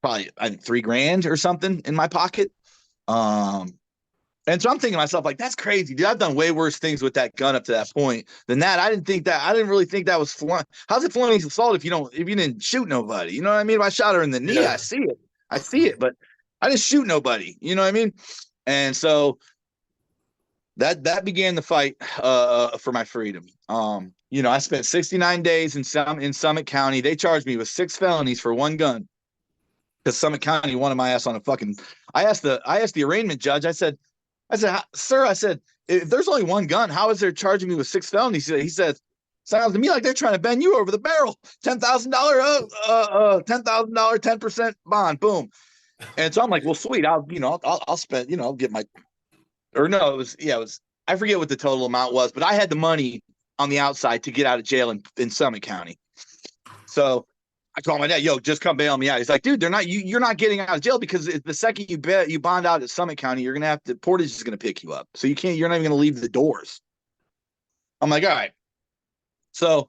probably I think $3,000 or something in my pocket. Um, And so I'm thinking to myself, like, that's crazy, dude. I've done way worse things with that gun up to that point than that. I didn't really think that was fun. How's it felonious assault if you didn't shoot nobody? You know what I mean? If I shot her in the knee, Yeah. I see it. I see it, but I didn't shoot nobody. You know what I mean? And so that began the fight for my freedom. I spent 69 days in Summit County. They charged me with 6 felonies for one gun because Summit County wanted my ass on a fucking. I asked the arraignment judge. I said, "Sir," I said, "if there's only one gun, how is they charging me with 6 felonies?" He says, "Sounds to me like they're trying to bend you over the barrel. $10,000, $10,000, 10% bond, boom." And so I'm like, "Well, sweet. I'll spend, I'll get my, or no, it was, I forget what the total amount was, but I had the money on the outside to get out of jail in Summit County." So I called my dad, "Yo, just come bail me out." He's like, "Dude, you're not getting out of jail because the second you bond out at Summit County, you're gonna have to Portage is gonna pick you up. So you're not even gonna leave the doors." I'm like, "All right." So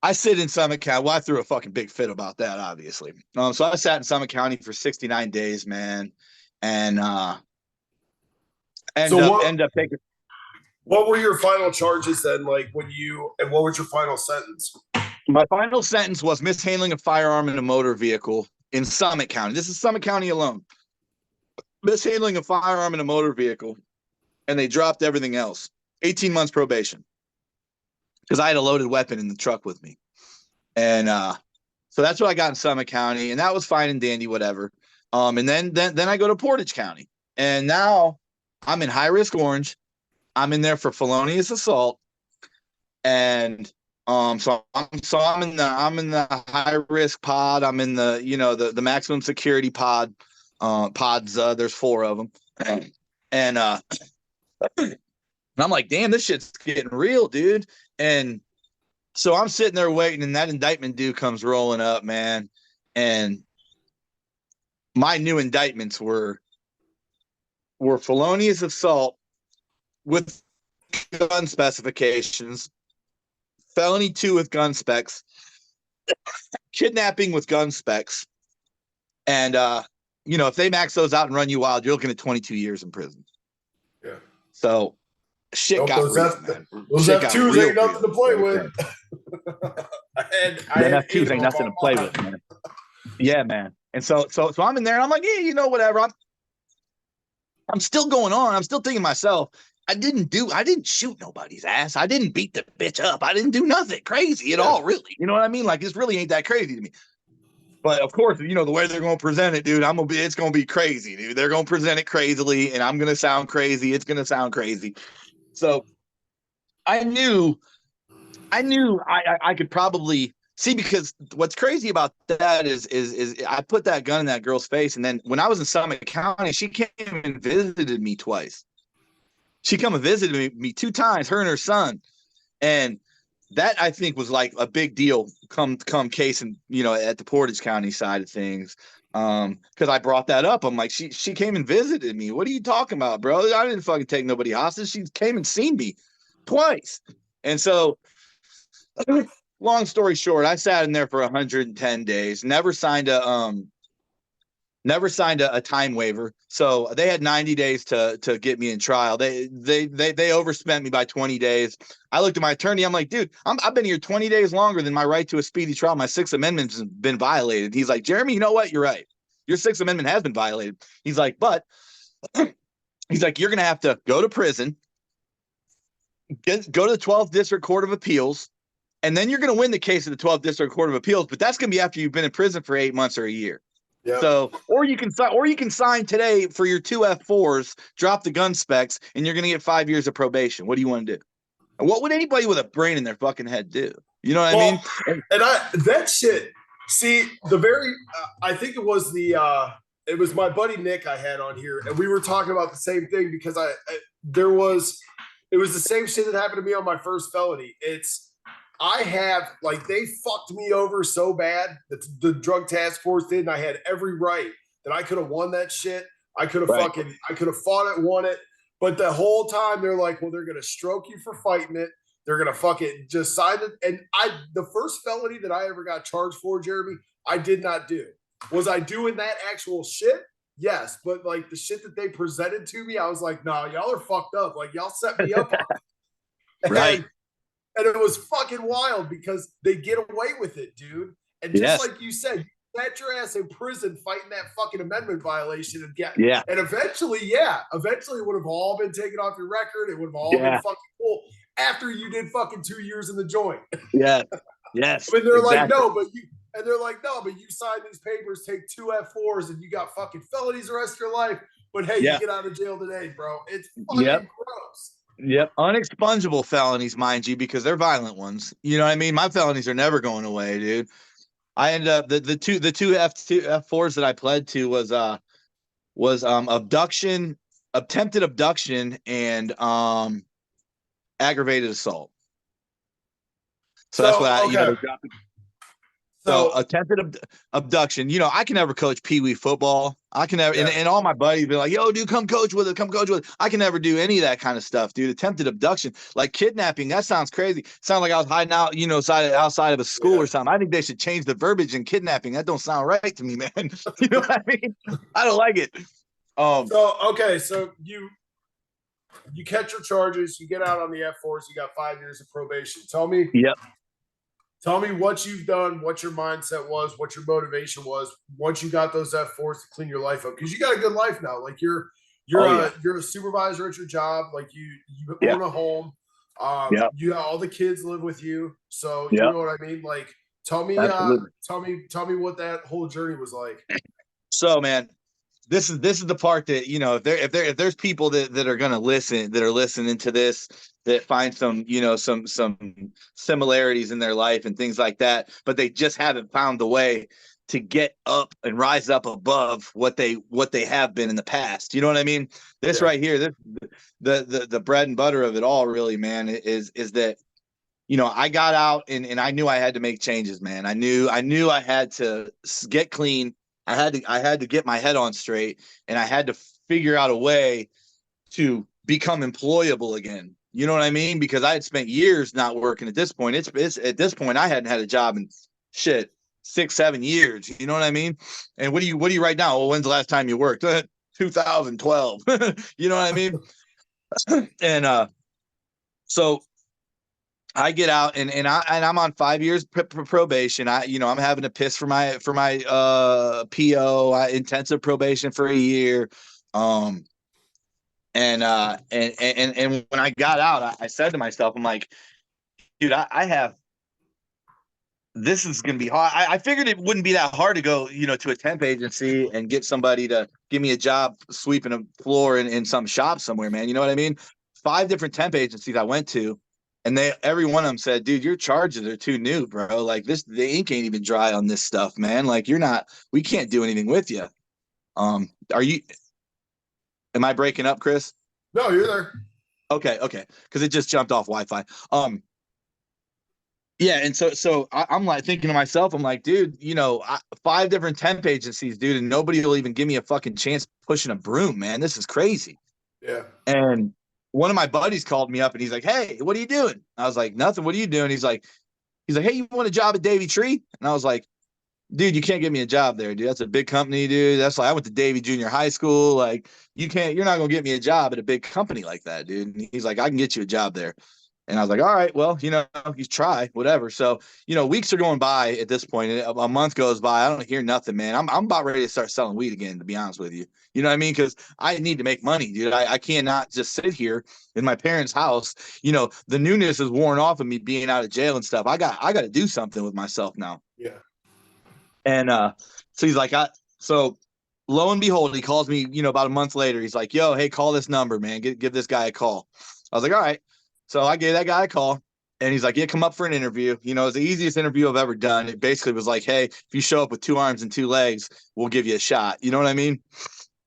I sit in Summit County. Well, I threw a fucking big fit about that, obviously. So I sat in Summit County for 69 days, man, and So end up taking. what were your final charges then? Like and what was your final sentence? My final sentence was mishandling a firearm in a motor vehicle in Summit County. This is Summit County alone. Mishandling a firearm in a motor vehicle, and they dropped everything else. 18 months probation because I had a loaded weapon in the truck with me. And so that's what I got in Summit County, and that was fine and dandy, whatever. And then I go to Portage County, and now I'm in high risk orange. I'm in there for felonious assault, and I'm in the high risk pod. I'm in the maximum security pod. Pods. There's 4 of them, and I'm like, "Damn, this shit's getting real, dude." And So I'm sitting there waiting, and that indictment dude comes rolling up, man. And my new indictments were felonious assault with gun specifications, felony 2 with gun specs, kidnapping with gun specs, and if they max those out and run you wild, you're looking at 22 years in prison. Yeah. So shit Nope, got real, man. Those Shit F2s ain't nothing to play with. Them F2s ain't nothing to play with, man. Yeah, man. And so I'm in there, and I'm like, yeah, whatever. I'm still going on. I'm still thinking to myself, I didn't shoot nobody's ass. I didn't beat the bitch up. I didn't do nothing crazy at all, really. You know what I mean? Like, this really ain't that crazy to me. But of course, the way they're going to present it, dude, it's going to be crazy, dude. They're going to present it crazily, and I'm going to sound crazy. It's going to sound crazy. So I knew I could probably see, because what's crazy about that is I put that gun in that girl's face, and then when I was in Summit County, she came and visited me twice. She come and visited me 2 times, her and her son, and that I think was like a big deal come case and at the Portage County side of things. Because I brought that up. I'm like, she came and visited me. What are you talking about, bro? I didn't fucking take nobody hostage. She came and seen me twice. And so long story short, I sat in there for 110 days, never signed a time waiver. So they had 90 days to get me in trial. They overspent me by 20 days. I looked at my attorney. I'm like, dude, I've been here 20 days longer than my right to a speedy trial. My 6th Amendment has been violated. He's like, Jeremy, you know what? You're right. Your 6th Amendment has been violated. He's like, but he's like, you're going to have to go to prison, go to the 12th District Court of Appeals, and then you're going to win the case at the 12th District Court of Appeals. But that's going to be after you've been in prison for 8 months or a year. Yep. So, or you can sign today for your 2 F4s, drop the gun specs, and you're going to get 5 years of probation. What do you want to do? And what would anybody with a brain in their fucking head do? You know what I mean? And that shit. See, I think it was it was my buddy Nick I had on here, and we were talking about the same thing, because it was the same shit that happened to me on my first felony. They fucked me over so bad that the drug task force did, and I had every right that I could have won that shit. I could have fought it, won it. But the whole time they're like, well, they're going to stroke you for fighting it. They're going to fucking just sign it. And the first felony that I ever got charged for, Jeremy, I did not do. Was I doing that actual shit? Yes. But like the shit that they presented to me, I was like, no, y'all are fucked up. Like, y'all set me up on it. Right. And it was fucking wild because they get away with it, dude. And just like you said, you sat your ass in prison fighting that fucking amendment violation and and eventually it would have all been taken off your record. It would have all been fucking cool after you did fucking 2 years in the joint. Yeah. Yes. But they're like, no, but you signed these papers, take 2 F4s, and you got fucking felonies the rest of your life. But hey, you get out of jail today, bro. It's fucking gross. Yep. Unexpungible felonies, mind you, because they're violent ones. You know what I mean? My felonies are never going away, dude. I ended up the two F4s that I pled to was abduction, attempted abduction, and aggravated assault. So that's what So attempted abduction. I can never coach Pee Wee football. I can never, and all my buddies be like, "Yo, dude, come coach with it. I can never do any of that kind of stuff, dude. Attempted abduction, like kidnapping. That sounds crazy. Sounds like I was hiding out, outside of a school or something. I think they should change the verbiage in kidnapping. That don't sound right to me, man. You know what I mean? I don't like it. So you catch your charges. You get out on the F4s. You got 5 years of probation. Tell me. Yep. Tell me what you've done, what your mindset was, what your motivation was once you got those F4s to clean your life up. Because you got a good life now. Like you're a supervisor at your job. Like you own a home. You got all the kids live with you. So you know what I mean? Like tell me what that whole journey was like. So man, this is the part that, if there's people that are going to listen, that are listening to this, that find some similarities in their life and things like that, but they just haven't found the way to get up and rise up above what they have been in the past. You know what I mean? This right here, the bread and butter of it all, really, man, is that, I got out and I knew I had to make changes, man. I knew I had to get clean. I had to get my head on straight, and I had to figure out a way to become employable again. You know what I mean? Because I had spent years not working at this point. It's at this point I hadn't had a job in shit 6-7 years. You know what I mean? And what do you right now? Well, when's the last time you worked? 2012. You know what I mean? And so I get out and I'm on 5 years probation. I'm having to piss for my PO, intensive probation for a year. And when I got out, I said to myself, I'm like, dude, I have, this is going to be hard. I figured it wouldn't be that hard to go, to a temp agency and get somebody to give me a job sweeping a floor in some shop somewhere, man. You know what I mean? 5 different temp agencies I went to, and every one of them said, dude, your charges are too new, bro. Like the ink ain't even dry on this stuff, man. Like we can't do anything with you. Am I breaking up, Chris? No, you're there. Okay. Because it just jumped off Wi-Fi. Yeah, and so I'm like thinking to myself, I'm like, dude, 5 different temp agencies, dude, and nobody will even give me a fucking chance pushing a broom, man. This is crazy. Yeah. And one of my buddies called me up and he's like, hey, what are you doing? I was like, nothing. What are you doing? He's like, hey, you want a job at Davy Tree? And I was like, dude, you can't get me a job there, dude. That's a big company, dude. That's like, I went to Davy Junior High School. Like, you're not going to get me a job at a big company like that, dude. And he's like, I can get you a job there. And I was like, all right, well, you try, whatever. So, weeks are going by at this point. A month goes by. I don't hear nothing, man. I'm about ready to start selling weed again, to be honest with you. You know what I mean? Because I need to make money, dude. I cannot just sit here in my parents' house. The newness is worn off of me being out of jail and stuff. I got to do something with myself now. Yeah. And so he's like, so lo and behold, he calls me, about a month later. He's like, yo, hey, call this number, man. Give this guy a call. I was like, all right. So I gave that guy a call, and he's like, yeah, come up for an interview. It's the easiest interview I've ever done. It basically was like, hey, if you show up with 2 arms and 2 legs, we'll give you a shot. You know what I mean?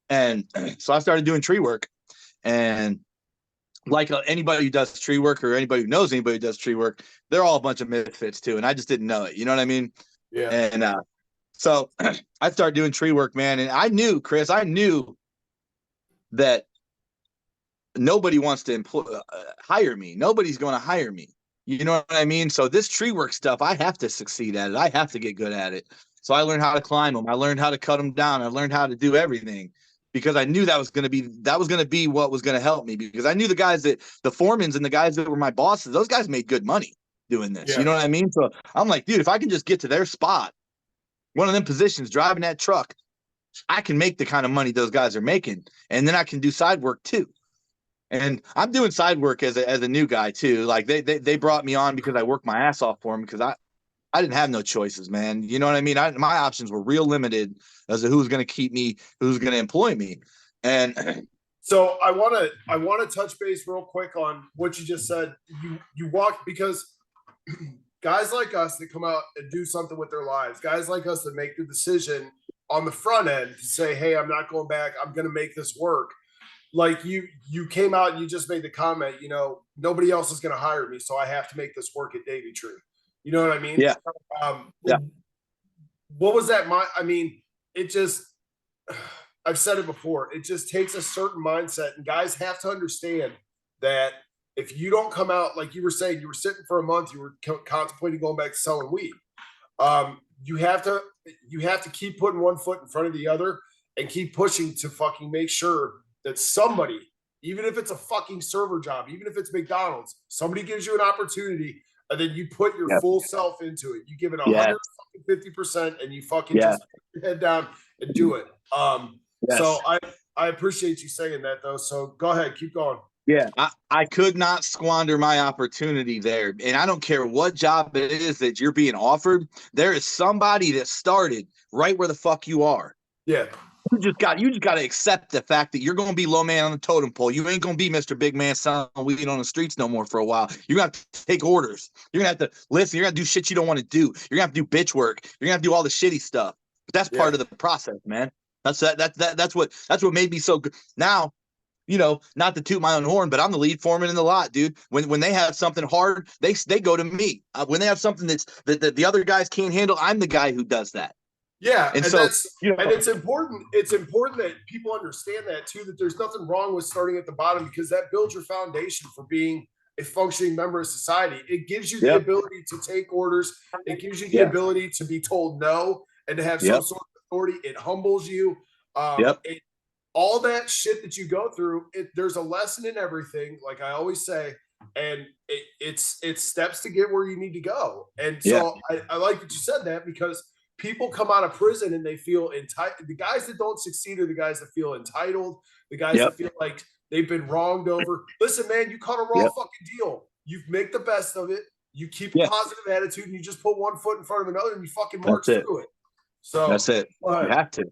And so I started doing tree work. And like anybody who does tree work or anybody who knows anybody who does tree work, they're all a bunch of misfits too. And I just didn't know it. You know what I mean? Yeah. And so I started doing tree work, man. And I knew, Chris, that nobody wants to hire me. Nobody's going to hire me. You know what I mean? So this tree work stuff, I have to succeed at it. I have to get good at it. So I learned how to climb them. I learned how to cut them down. I learned how to do everything because I knew that was going to be what was going to help me, because I knew the foremans and the guys that were my bosses, those guys made good money doing this. Yeah. You know what I mean? So I'm like, dude, if I can just get to their spot, one of them positions, driving that truck, I can make the kind of money those guys are making. And then I can do side work too. And I'm doing side work as a new guy too. Like they brought me on because I worked my ass off for them, because I didn't have no choices, man. You know what I mean? My options were real limited as to who's going to keep me, who's going to employ me. And so I want to touch base real quick on what you just said. You walk, because guys like us that come out and do something with their lives, guys like us that make the decision on the front end to say, hey, I'm not going back. I'm going to make this work. Like you came out and you just made the comment, nobody else is going to hire me, so I have to make this work at Davy Tree. You know what I mean? Yeah. Yeah. What was that? It just, I've said it before, it just takes a certain mindset, and guys have to understand that if you don't come out, like you were saying, you were sitting for a month, you were contemplating going back to selling weed. You have to keep putting one foot in front of the other and keep pushing to fucking make sure that somebody, even if it's a fucking server job, even if it's McDonald's, somebody gives you an opportunity, and then you put your full self into it. You give it 150%, and you fucking just put your head down and do it. So I appreciate you saying that, though. So go ahead, keep going. Yeah, I could not squander my opportunity there. And I don't care what job it is that you're being offered. There is somebody that started right where the fuck you are. Yeah. You just got to accept the fact that you're going to be low man on the totem pole. You ain't going to be Mr. Big Man selling weed on the streets no more for a while. You're going to have to take orders. You're going to have to listen. You're going to do shit you don't want to do. You're going to have to do bitch work. You're going to have to do all the shitty stuff. But that's part of the process, man. That's what made me so good. Now, not to toot my own horn, but I'm the lead foreman in the lot, dude. When they have something hard, they go to me. When they have something that the other guys can't handle, I'm the guy who does that. Yeah, And and so, that's and it's important. It's important that people understand that too. That there's nothing wrong with starting at the bottom because that builds your foundation for being a functioning member of society. It gives you the yep, ability to take orders. It gives you the yeah, ability to be told no and to have some yep, sort of authority. It humbles you. yep, All that shit that you go through, there's a lesson in everything, like I always say, and it's steps to get where you need to go. And yeah, so I like that you said that because people come out of prison and they feel entitled. The guys that don't succeed are the guys that feel entitled, the guys yep, that feel like they've been wronged over. Listen, man, you caught a raw yep, fucking deal. You make the best of it. You keep a yeah. positive attitude and you just put one foot in front of another and you fucking march That's it. through it. So That's it. You have to.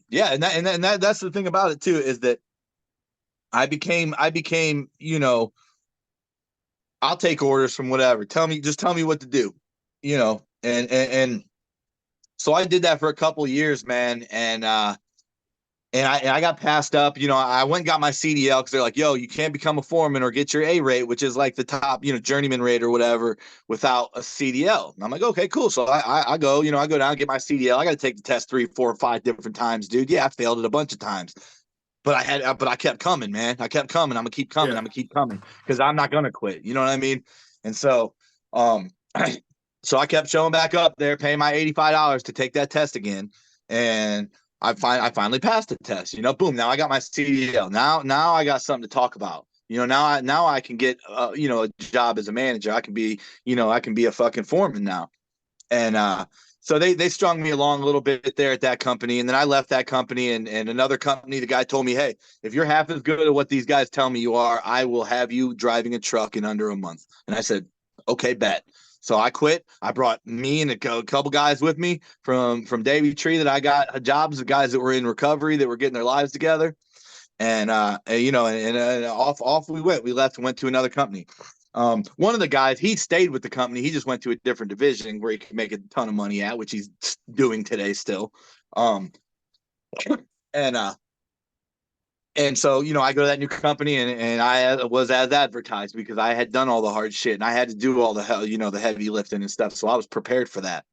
Yeah, and that's the thing about it too, is that I became, I'll take orders from whatever. Just tell me what to do, and so I did that for a couple of years, man, and I got passed up. I went and got my CDL because they're like, yo, you can't become a foreman or get your A rate, which is like the top, journeyman rate or whatever, without a CDL. And I'm like, okay, cool. So I go, I go down and get my CDL. I got to take the test 3, 4, 5 different times, dude. Yeah, I failed it a bunch of times. But I kept coming, man. I kept coming. I'm gonna keep coming. yeah. I'm gonna keep coming because I'm not gonna quit. You know what I mean? And so, um, so I kept showing back up there, paying my $85 to take that test again, and I finally passed the test. Boom. Now I got my CDL. Now I got something to talk about. Now I can get a job as a manager. I can be a fucking foreman now. And so they strung me along a little bit there at that company, and then I left that company and another company. The guy told me, hey, if you're half as good at what these guys tell me you are, I will have you driving a truck in under a month. And I said, okay, bet. So I quit. I brought me and a couple guys with me from Davy Tree that I got jobs of guys that were in recovery that were getting their lives together. And off we went. We left and went to another company. One of the guys, he stayed with the company. He just went to a different division where he could make a ton of money at, which he's doing today still. Um, and so I go to that new company and I was as advertised because I had done all the hard shit and I had to do all the the heavy lifting and stuff. So I was prepared for that.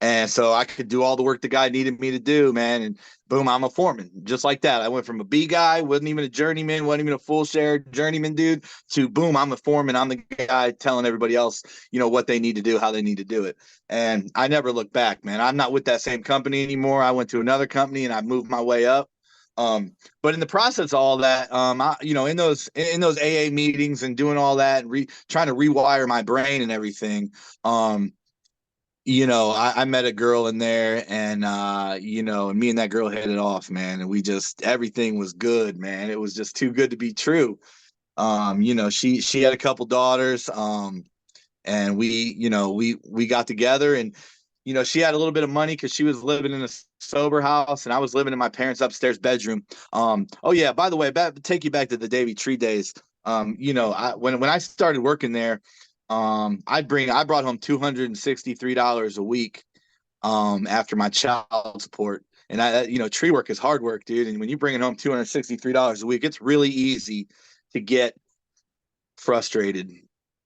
And so I could do all the work the guy needed me to do, man. And boom, I'm a foreman. Just like that. I went from a B guy, wasn't even a journeyman, wasn't even a full share journeyman dude, to boom, I'm a foreman. I'm the guy telling everybody else, what they need to do, how they need to do it. And I never look back, man. I'm not with that same company anymore. I went to another company and I moved my way up. But in the process of all that, in those AA meetings and doing all that and trying to rewire my brain and everything, I met a girl in there and, and me and that girl hit it off, man. And everything was good, man. It was just too good to be true. She had a couple daughters, and we got together and, she had a little bit of money because she was living in a sober house and I was living in my parents' upstairs bedroom. Oh yeah, by the way, take you back to the Davy Tree days. When I started working there, I brought home $263 a week after my child support. And tree work is hard work, dude. And when you're bringing home $263 a week, it's really easy to get frustrated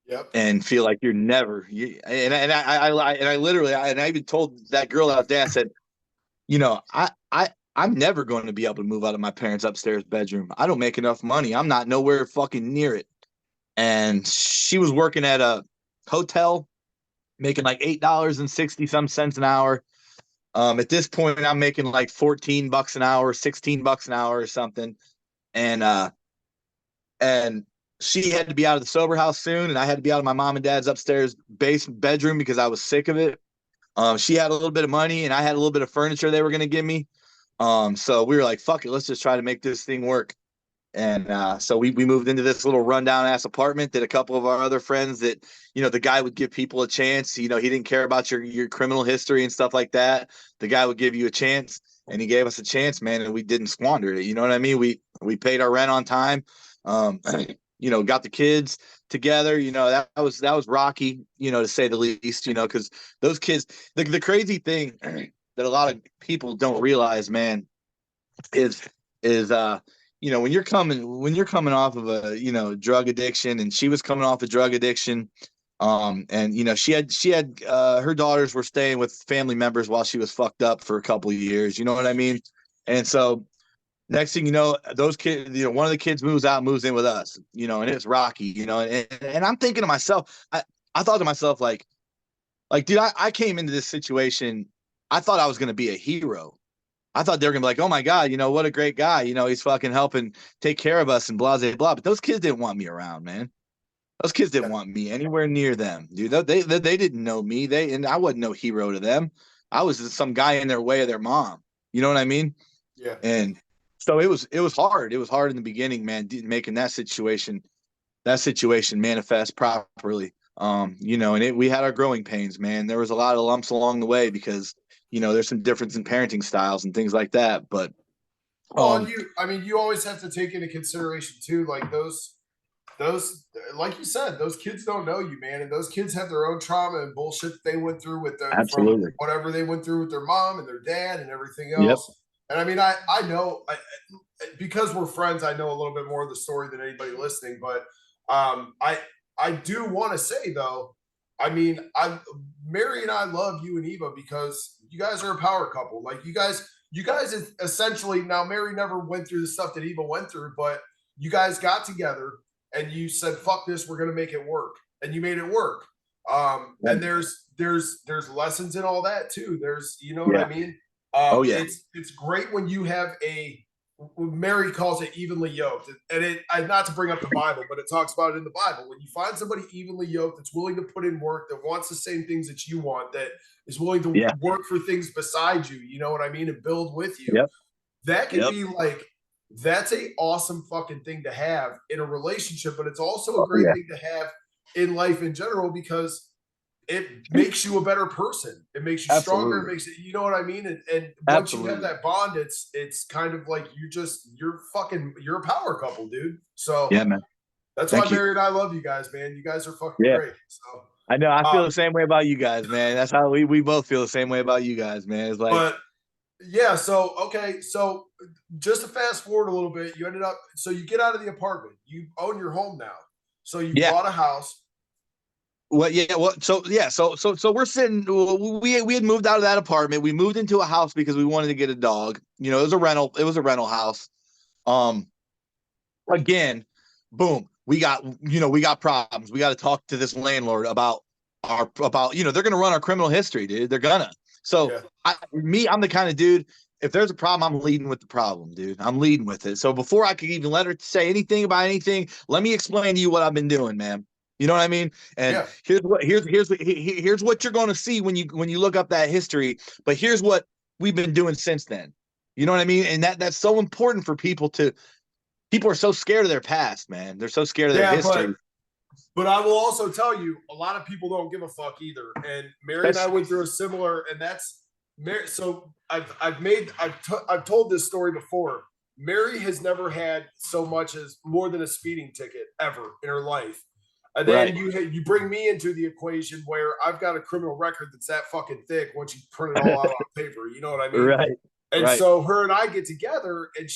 Yep. and feel like you're never. I literally, and I even told that girl out there, I said, I'm never going to be able to move out of my parents' upstairs bedroom. I don't make enough money. I'm not nowhere fucking near it. And she was working at a hotel making like $8.60 an hour. At this point I'm making like $14 an hour, $16 an hour or something. And she had to be out of the sober house soon and I had to be out of my mom and dad's upstairs bedroom because I was sick of it. She had a little bit of money and I had a little bit of furniture they were going to give me. So we were like, fuck it, let's just try to make this thing work. And so we moved into this little rundown ass apartment that a couple of our other friends that, the guy would give people a chance. He didn't care about your criminal history and stuff like that. The guy would give you a chance and he gave us a chance, man. And we didn't squander it. You know what I mean? We paid our rent on time. Got the kids together. That was rocky, to say the least, because those kids, the crazy thing that a lot of people don't realize, man, is is when you're coming off of a drug addiction, and she was coming off a drug addiction, and she had her daughters were staying with family members while she was fucked up for a couple of years, you know what I mean? And so next thing you know, those kids, one of the kids moves in with us, and it's Rocky, and I'm thinking to myself, I thought to myself, like, dude, I came into this situation, I thought I was going to be a hero. I thought they were going to be like, oh my God, what a great guy. He's fucking helping take care of us and blah, blah, blah. But those kids didn't want me around, man. Those kids didn't want me anywhere near them, dude. They didn't know me. And I wasn't no hero to them. I was just some guy in their way of their mom. You know what I mean? Yeah. And so it was hard. It was hard in the beginning, man, making that situation manifest properly. And we had our growing pains, man. There was a lot of lumps along the way because, there's some difference in parenting styles and things like that. But well, you always have to take into consideration too, like those, like you said, those kids don't know you, man, and those kids have their own trauma and bullshit that they went through with them from absolutely, whatever they went through with their mom and their dad and everything yep, else. And I mean, I know because we're friends, I know a little bit more of the story than anybody listening. But I do want to say though, I mean, Mary and I love you and Eva because you guys are a power couple. Like you guys essentially, now Mary never went through the stuff that Eva went through, but you guys got together and you said, fuck this, we're gonna make it work. And you made it work. And there's lessons in all that too. There's, you know what I mean? Oh yeah. It's great when you have Mary calls it evenly yoked, and not to bring up the Bible, but it talks about it in the Bible. When you find somebody evenly yoked that's willing to put in work, that wants the same things that you want, that is willing to work for things beside you, you know what I mean, and build with you. Yep. That can be like, that's a awesome fucking thing to have in a relationship, but it's also a great thing to have in life in general because it makes you a better person. It makes you stronger. It makes it, you know what I mean? And once you have that bond, it's kind of like you're a power couple, dude. So yeah, man. That's why Mary and I love you guys, man. You guys are fucking great. So I know I feel the same way about you guys, man. That's how we both feel the same way about you guys, man. It's like, but yeah, so okay, so just to fast forward a little bit, you ended up, so you get out of the apartment, you own your home now. So you bought a house. Well, yeah. Well, so we're sitting. We had moved out of that apartment. We moved into a house because we wanted to get a dog. It was a rental. It was a rental house. Again, boom. We got problems. We got to talk to this landlord about they're going to run our criminal history, dude. They're gonna. So I'm the kind of dude. If there's a problem, I'm leading with the problem, dude. I'm leading with it. So before I could even let her say anything about anything, let me explain to you what I've been doing, man. You know what I mean? And here's what you're going to see when you look up that history. But here's what we've been doing since then. You know what I mean? And that's so important for people are so scared of their past, man. They're so scared of their history. But I will also tell you, a lot of people don't give a fuck either. And Mary and I went through a similar, and that's Mary. So I've told this story before. Mary has never had so much as more than a speeding ticket ever in her life. And then you bring me into the equation where I've got a criminal record that's that fucking thick once you print it all out on paper. You know what I mean? Right. And so her and I get together, and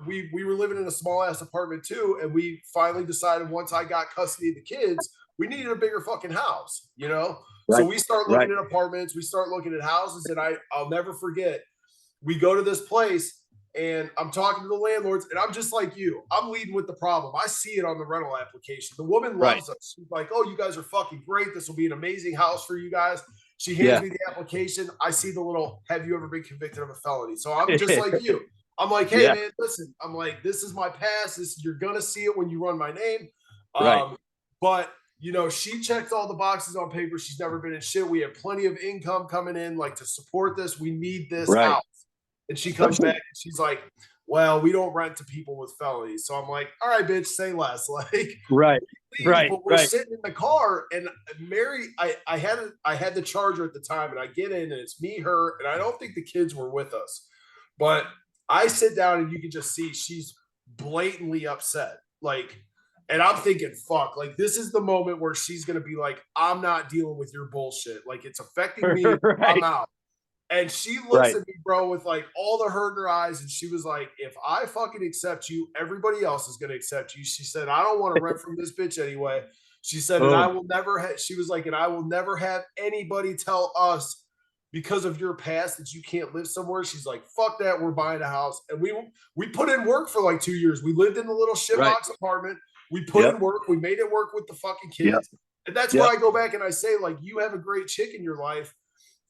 we were living in a small ass apartment too. And we finally decided once I got custody of the kids, we needed a bigger fucking house, Right. So we start looking at apartments, we start looking at houses, and I'll never forget. We go to this place, and I'm talking to the landlords, and I'm just like you. I'm leading with the problem. I see it on the rental application. The woman loves us. She's like, oh, you guys are fucking great. This will be an amazing house for you guys. She hands me the application. I see the little, have you ever been convicted of a felony? So I'm just like you. I'm like, hey, man, listen. I'm like, this is my past. You're going to see it when you run my name. But, she checked all the boxes on paper. She's never been in shit. We have plenty of income coming in, like, to support this. We need this house. And she comes back and she's like, well, we don't rent to people with felonies. So I'm like, all right, bitch, say less. Like, But we're sitting in the car, and Mary, I had the charger at the time, and I get in, and it's me, her, and I don't think the kids were with us. But I sit down, and you can just see she's blatantly upset. Like, and I'm thinking, fuck, like, this is the moment where she's going to be like, I'm not dealing with your bullshit. Like, it's affecting me. I'm out. And she looks Right. at me, bro, with like all the hurt in her eyes. And she was like, if I fucking accept you, everybody else is going to accept you. She said, I don't want to rent from this bitch anyway. She said, and I Boom. will never have, she was like, and I will never have anybody tell us because of your past that you can't live somewhere. She's like, fuck that. We're buying a house. And we put in work for like 2 years. We lived in the little Right. shitbox apartment. We put Yep. in work. We made it work with the fucking Yep. kids. And that's where Yep. I go back and I say, like, you have a great chick in your life.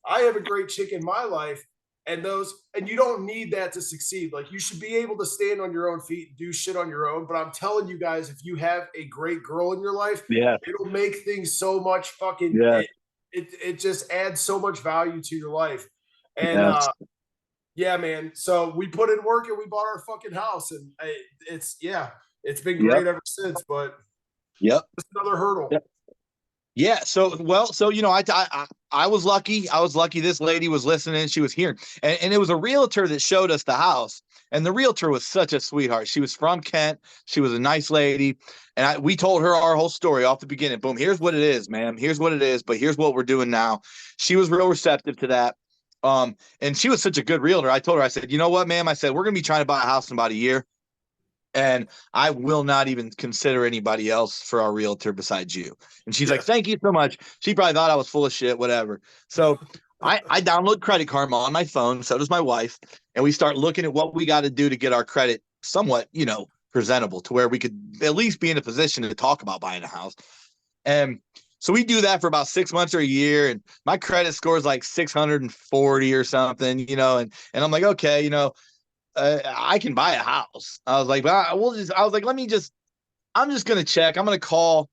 I have a great chick in my life. And you don't need that to succeed. Like, you should be able to stand on your own feet and do shit on your own. But I'm telling you guys, if you have a great girl in your life, Yeah. it'll make things so much fucking Yeah. it just adds so much value to your life. And Yes. yeah, man. So we put in work and we bought our fucking house, and it's been Yep. great ever since. But Yep. just another hurdle. Yep. Yeah. So, well, so, I was lucky. I was lucky. This lady was listening. She was hearing, and it was a realtor that showed us the house. And the realtor was such a sweetheart. She was from Kent. She was a nice lady. And we told her our whole story off the beginning. Boom. Here's what it is, ma'am. Here's what it is. But here's what we're doing now. She was real receptive to that. And she was such a good realtor. I told her, I said, you know what, ma'am? I said, we're going to be trying to buy a house in about a year. And I will not even consider anybody else for our realtor besides you. And she's Yeah. like, thank you so much. She probably thought I was full of shit, whatever. So I download Credit Karma on my phone. So does my wife. And we start looking at what we got to do to get our credit somewhat, presentable to where we could at least be in a position to talk about buying a house. And so we do that for about 6 months or a year. And my credit score is like 640 or something, and I'm like, okay, I can buy a house. I was like, I'm just going to check. I'm going to call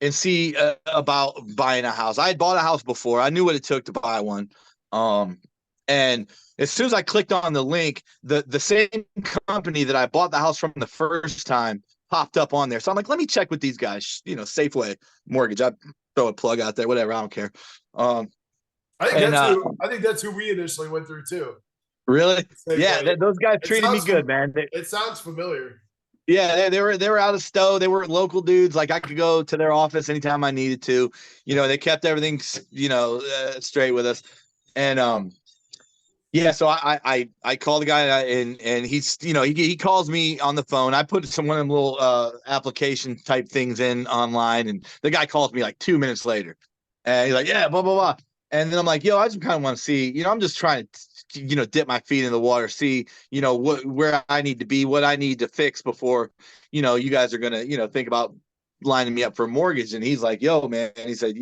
and see about buying a house. I had bought a house before. I knew what it took to buy one. And as soon as I clicked on the link, the same company that I bought the house from the first time popped up on there. So I'm like, let me check with these guys, Safeway Mortgage. I throw a plug out there, whatever. I don't care. I think that's who we initially went through too. Really? Same Yeah, way. those guys treated me good, man. It sounds familiar. Yeah, they were out of Stowe. They were local dudes. Like I could go to their office anytime I needed to. They kept everything straight with us. And yeah, so I call the guy and he's he calls me on the phone. I put one of them little application type things in online, and the guy calls me like 2 minutes later, and he's like, yeah, blah blah blah. And then I'm like, yo, I just kind of want to see, I'm just trying to dip my feet in the water, see where I need to be, what I need to fix before you guys are gonna think about lining me up for a mortgage. And he's like, yo, man, and he said,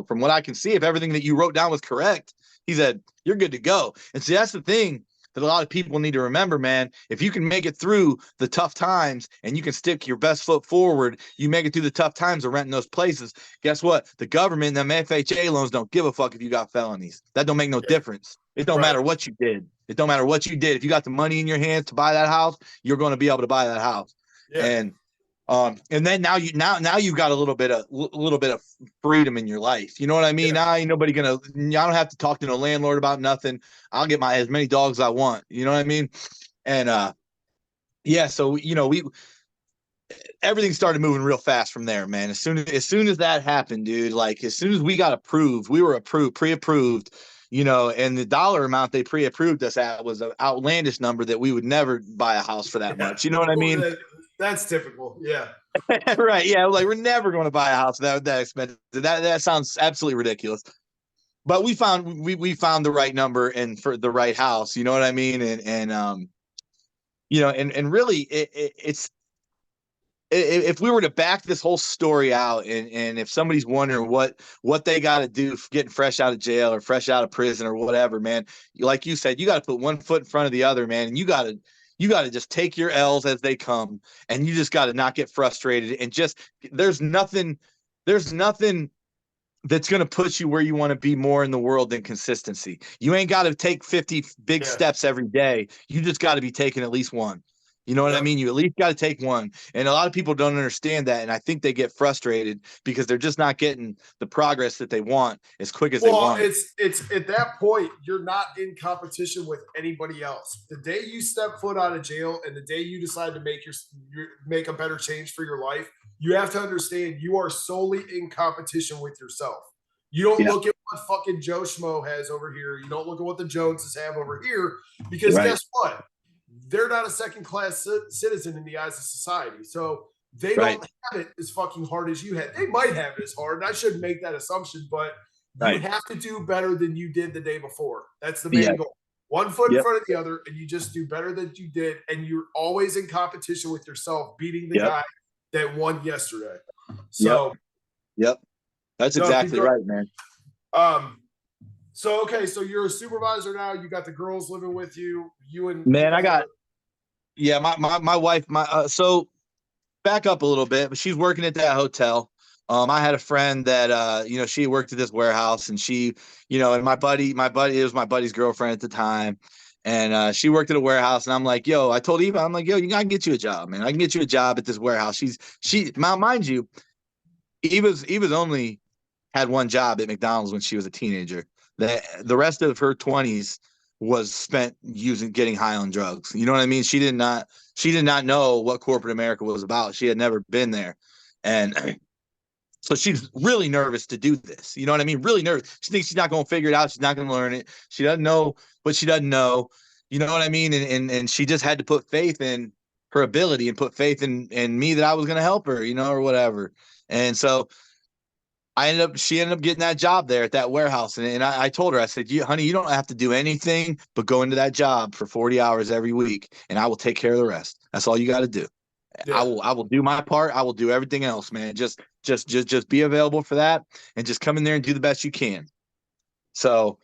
from what I can see, if everything that you wrote down was correct, he said, you're good to go. And see, that's the thing that a lot of people need to remember, man. If you can make it through the tough times and you can stick your best foot forward, you make it through the tough times of renting those places. Guess what? The government and them FHA loans don't give a fuck if you got felonies. That don't make no difference. It don't matter what you did. It don't matter what you did. If you got the money in your hands to buy that house, you're going to be able to buy that house. Yeah. And then now you've got a little bit of freedom in your life. You know what I mean? Yeah. Now ain't nobody I don't have to talk to no landlord about nothing. I'll get as many dogs as I want. You know what I mean? And yeah, so everything started moving real fast from there, man. As soon as that happened, dude, like as soon as we got approved, we were pre-approved, and the dollar amount they pre-approved us at was an outlandish number that we would never buy a house for that much. You know what I mean? That's typical. Yeah. Right. Yeah. Like we're never going to buy a house that expensive. That sounds absolutely ridiculous. But we found the right number and for the right house. You know what I mean? And really it's if we were to back this whole story out and if somebody's wondering what they got to do getting fresh out of jail or fresh out of prison or whatever, man, like you said, you got to put one foot in front of the other, man, and you got to just take your L's as they come, and you just got to not get frustrated and just there's nothing that's going to put you where you want to be more in the world than consistency. You ain't got to take 50 big steps every day. You just got to be taking at least one. You know what I mean? You at least got to take one. And a lot of people don't understand that. And I think they get frustrated because they're just not getting the progress that they want as quick as they want. It's at that point, you're not in competition with anybody else. The day you step foot out of jail and the day you decide to make a better change for your life, you have to understand you are solely in competition with yourself. You don't Yeah. look at what fucking Joe Schmo has over here. You don't look at what the Joneses have over here, because Right. guess what? They're not a second class citizen in the eyes of society. So they Right. don't have it as fucking hard as you had. They might have it as hard, and I shouldn't make that assumption, but you Right. have to do better than you did the day before. That's the Yeah. main goal. One foot in Yep. front of the other, and you just do better than you did, and you're always in competition with yourself, beating the Yep. guy that won yesterday. Yep. So, Yep. That's no, exactly right, man. So okay, so you're a supervisor now. You got the girls living with you. You and Man, I got my wife, so back up a little bit, but she's working at that hotel. I had a friend that you know, she worked at this warehouse, and she, you know, and my buddy, it was my buddy's girlfriend at the time. And she worked at a warehouse, and I'm like, yo, I told Eva, I'm like, yo, I can get you a job, man. I can get you a job at this warehouse. Mind you, Eva's only had one job at McDonald's when she was a teenager. The rest of her 20s was spent getting high on drugs. You know what I mean? She did not know what corporate America was about. She had never been there. And so she's really nervous to do this. You know what I mean? Really nervous. She thinks she's not going to figure it out. She's not going to learn it. She doesn't know what she doesn't know. You know what I mean? And she just had to put faith in her ability and put faith in me that I was going to help her, you know, or whatever. And so she ended up getting that job there at that warehouse. And I told her, I said, honey, you don't have to do anything but go into that job for 40 hours every week, and I will take care of the rest. That's all you got to do. Yeah. I will do my part. I will do everything else, man. Just be available for that, and just come in there and do the best you can. So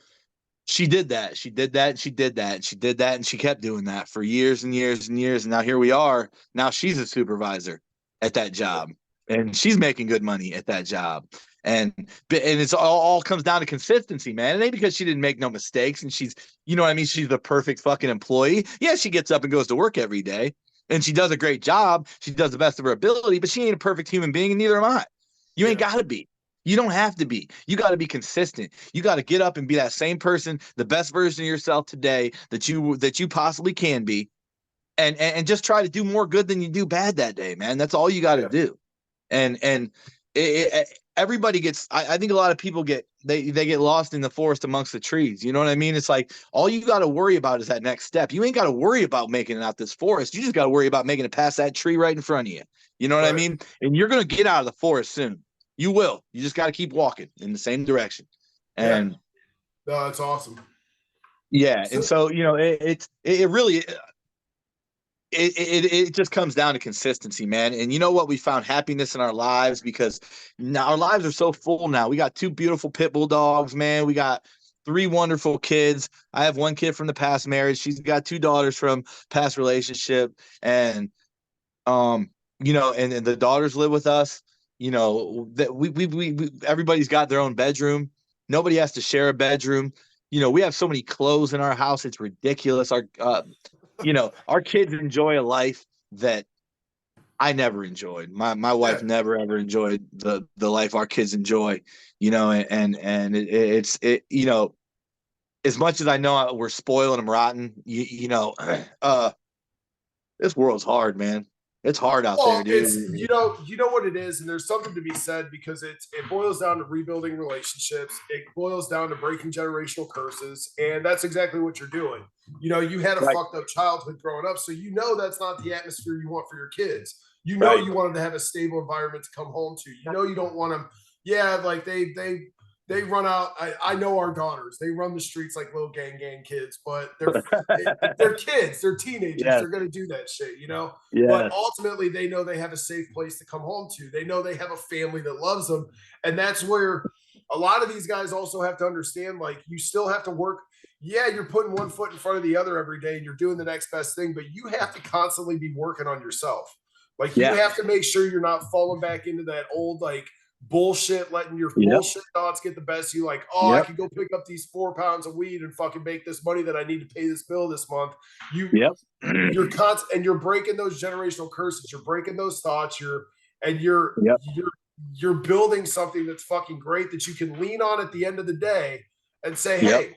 she did that. She did that. She did that. She did that. And she kept doing that for years and years and years. And now here we are. Now she's a supervisor at that job, and she's making good money at that job. And it's all comes down to consistency, man. It ain't because she didn't make no mistakes and she's, you know what I mean? She's the perfect fucking employee. Yeah, she gets up and goes to work every day, and she does a great job. She does the best of her ability, but she ain't a perfect human being, and neither am I. You ain't got to be. You don't have to be. You got to be consistent. You got to get up and be that same person, the best version of yourself today that you possibly can be, and just try to do more good than you do bad that day, man. That's all you got to do. And everybody gets. I think a lot of people get lost in the forest amongst the trees. You know what I mean? It's like all you got to worry about is that next step. You ain't got to worry about making it out this forest. You just got to worry about making it past that tree right in front of you. You know what I mean? And you're gonna get out of the forest soon. You will. You just got to keep walking in the same direction. And no, that's awesome. Yeah, and so you know, it really it just comes down to consistency, man. And you know what? We found happiness in our lives because now our lives are so full now. We got 2 beautiful pit bull dogs, man. We got 3 wonderful kids. I have 1 kid from the past marriage. She's got 2 daughters from past relationship. And you know, and the daughters live with us. You know, that we everybody's got their own bedroom. Nobody has to share a bedroom. You know, we have so many clothes in our house. It's ridiculous. You know, our kids enjoy a life that I never enjoyed. My wife never ever enjoyed the life our kids enjoy. You know, and it's you know, as much as I know we're spoiling them rotten. You know, this world's hard, man. It's hard out there, dude. It's you know what it is, and there's something to be said because it boils down to rebuilding relationships. It boils down to breaking generational curses, and that's exactly what you're doing. You know, you had a fucked up childhood growing up, so you know that's not the atmosphere you want for your kids. You know you want them to have a stable environment to come home to. You know you don't want them. Yeah, like they run out. I know our daughters. They run the streets like little gang kids, but they're kids. They're teenagers. They're gonna do that shit, you know. But ultimately, they know they have a safe place to come home to. They know they have a family that loves them, and that's where a lot of these guys also have to understand. Like, you still have to work. Yeah, you're putting one foot in front of the other every day, and you're doing the next best thing. But you have to constantly be working on yourself. Like, you have to make sure you're not falling back into that old like bullshit, letting your bullshit thoughts get the best of you. Like, oh, I can go pick up these 4 pounds of weed and fucking make this money that I need to pay this bill this month. You're constant, and you're breaking those generational curses. You're breaking those thoughts. You're building something that's fucking great that you can lean on at the end of the day and say, hey,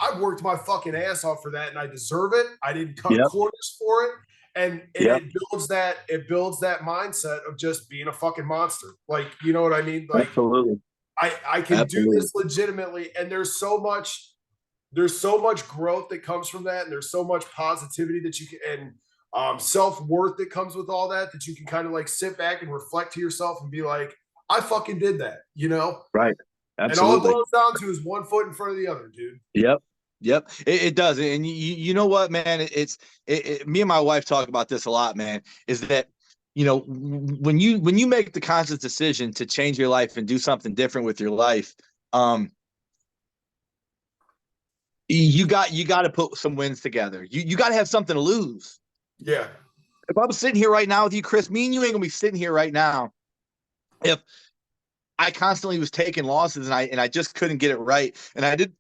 I worked my fucking ass off for that, and I deserve it. I didn't cut corners for it. And it builds that mindset of just being a fucking monster. Like, you know what I mean? Like, Absolutely. I can do Absolutely. this legitimately, and there's so much growth that comes from that, and there's so much positivity that you can, and self-worth that comes with all that, that you can kind of like sit back and reflect to yourself and be like, I fucking did that, you know? Right. And all it Absolutely. boils down to is one foot in front of the other, dude. Yep. Yep. It does. And you know what, man? Me and my wife talk about this a lot, man, is that, when you make the conscious decision to change your life and do something different with your life, um, you got to put some wins together. You got to have something to lose. Yeah. If I'm sitting here right now with you, Chris, me and you ain't gonna be sitting here right now if I constantly was taking losses and I just couldn't get it right, and I didn't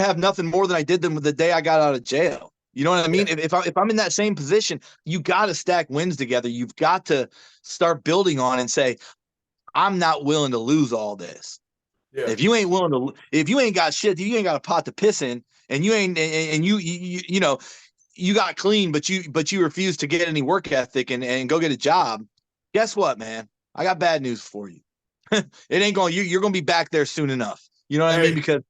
have nothing more than I did them the day I got out of jail. You know what I Yeah. mean? If I'm in that same position, you got to stack wins together. You've got to start building on and say, I'm not willing to lose all this. Yeah. If you ain't got shit, you ain't got a pot to piss in, and you ain't, and you got clean, but you refuse to get any work ethic and go get a job. Guess what, man? I got bad news for you. It ain't going. You're going to be back there soon enough. You know what I mean? Hey, Because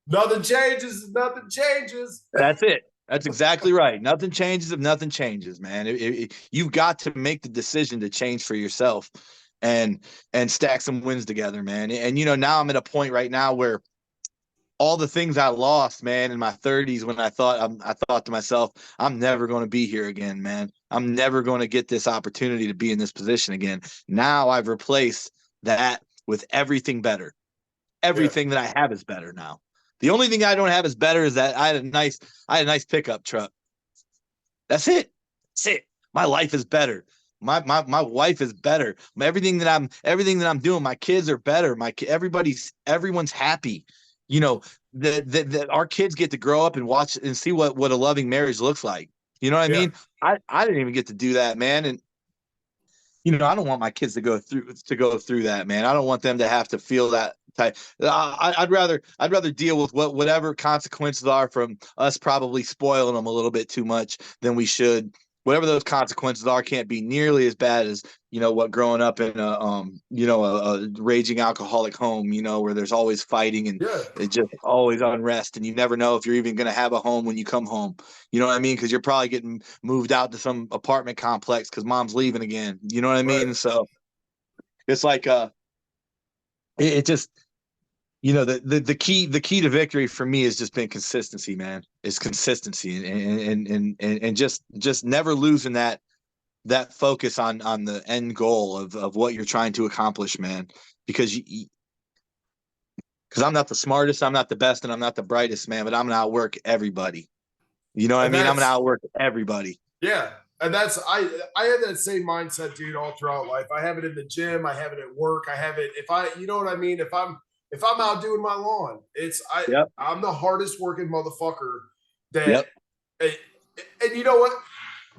nothing changes. Nothing changes. that's it. That's exactly right. Nothing changes if nothing changes, man. You've got to make the decision to change for yourself and stack some wins together, man. And now I'm at a point right now where all the things I lost, man, in my 30s when I thought to myself, I'm never going to be here again, man. I'm never going to get this opportunity to be in this position again. Now I've replaced that with everything better. Yeah. Everything that I have is better now. The only thing I don't have is better is that I had a nice pickup truck. That's it. That's it. My life is better. My wife is better. Everything that I'm doing, my kids are better. Everyone's happy. You know, that our kids get to grow up and watch and see what a loving marriage looks like. You know what I Yeah. mean? I didn't even get to do that, man. And I don't want my kids to go through that, man. I don't want them to have to feel that type. I'd rather deal with whatever consequences are from us probably spoiling them a little bit too much than we should. Whatever those consequences are can't be nearly as bad as what growing up in a raging alcoholic home, where there's always fighting and Yeah. it's just always unrest, and you never know if you're even going to have a home when you come home. You know what I mean? Because you're probably getting moved out to some apartment complex because mom's leaving again. You know what I Right. mean? So it's like it just the key to victory for me has just been consistency, man. It's consistency and just never losing that focus on the end goal of what you're trying to accomplish, man. Because I'm not the smartest, I'm not the best, and I'm not the brightest, man. But I'm gonna outwork everybody. You know what I And mean? I'm gonna that's outwork everybody. Yeah, and that's I have that same mindset, dude, all throughout life. I have it in the gym, I have it at work, I have it if I you know what I mean? If I'm out doing my lawn, Yep. I'm the hardest working motherfucker that Yep. and you know what?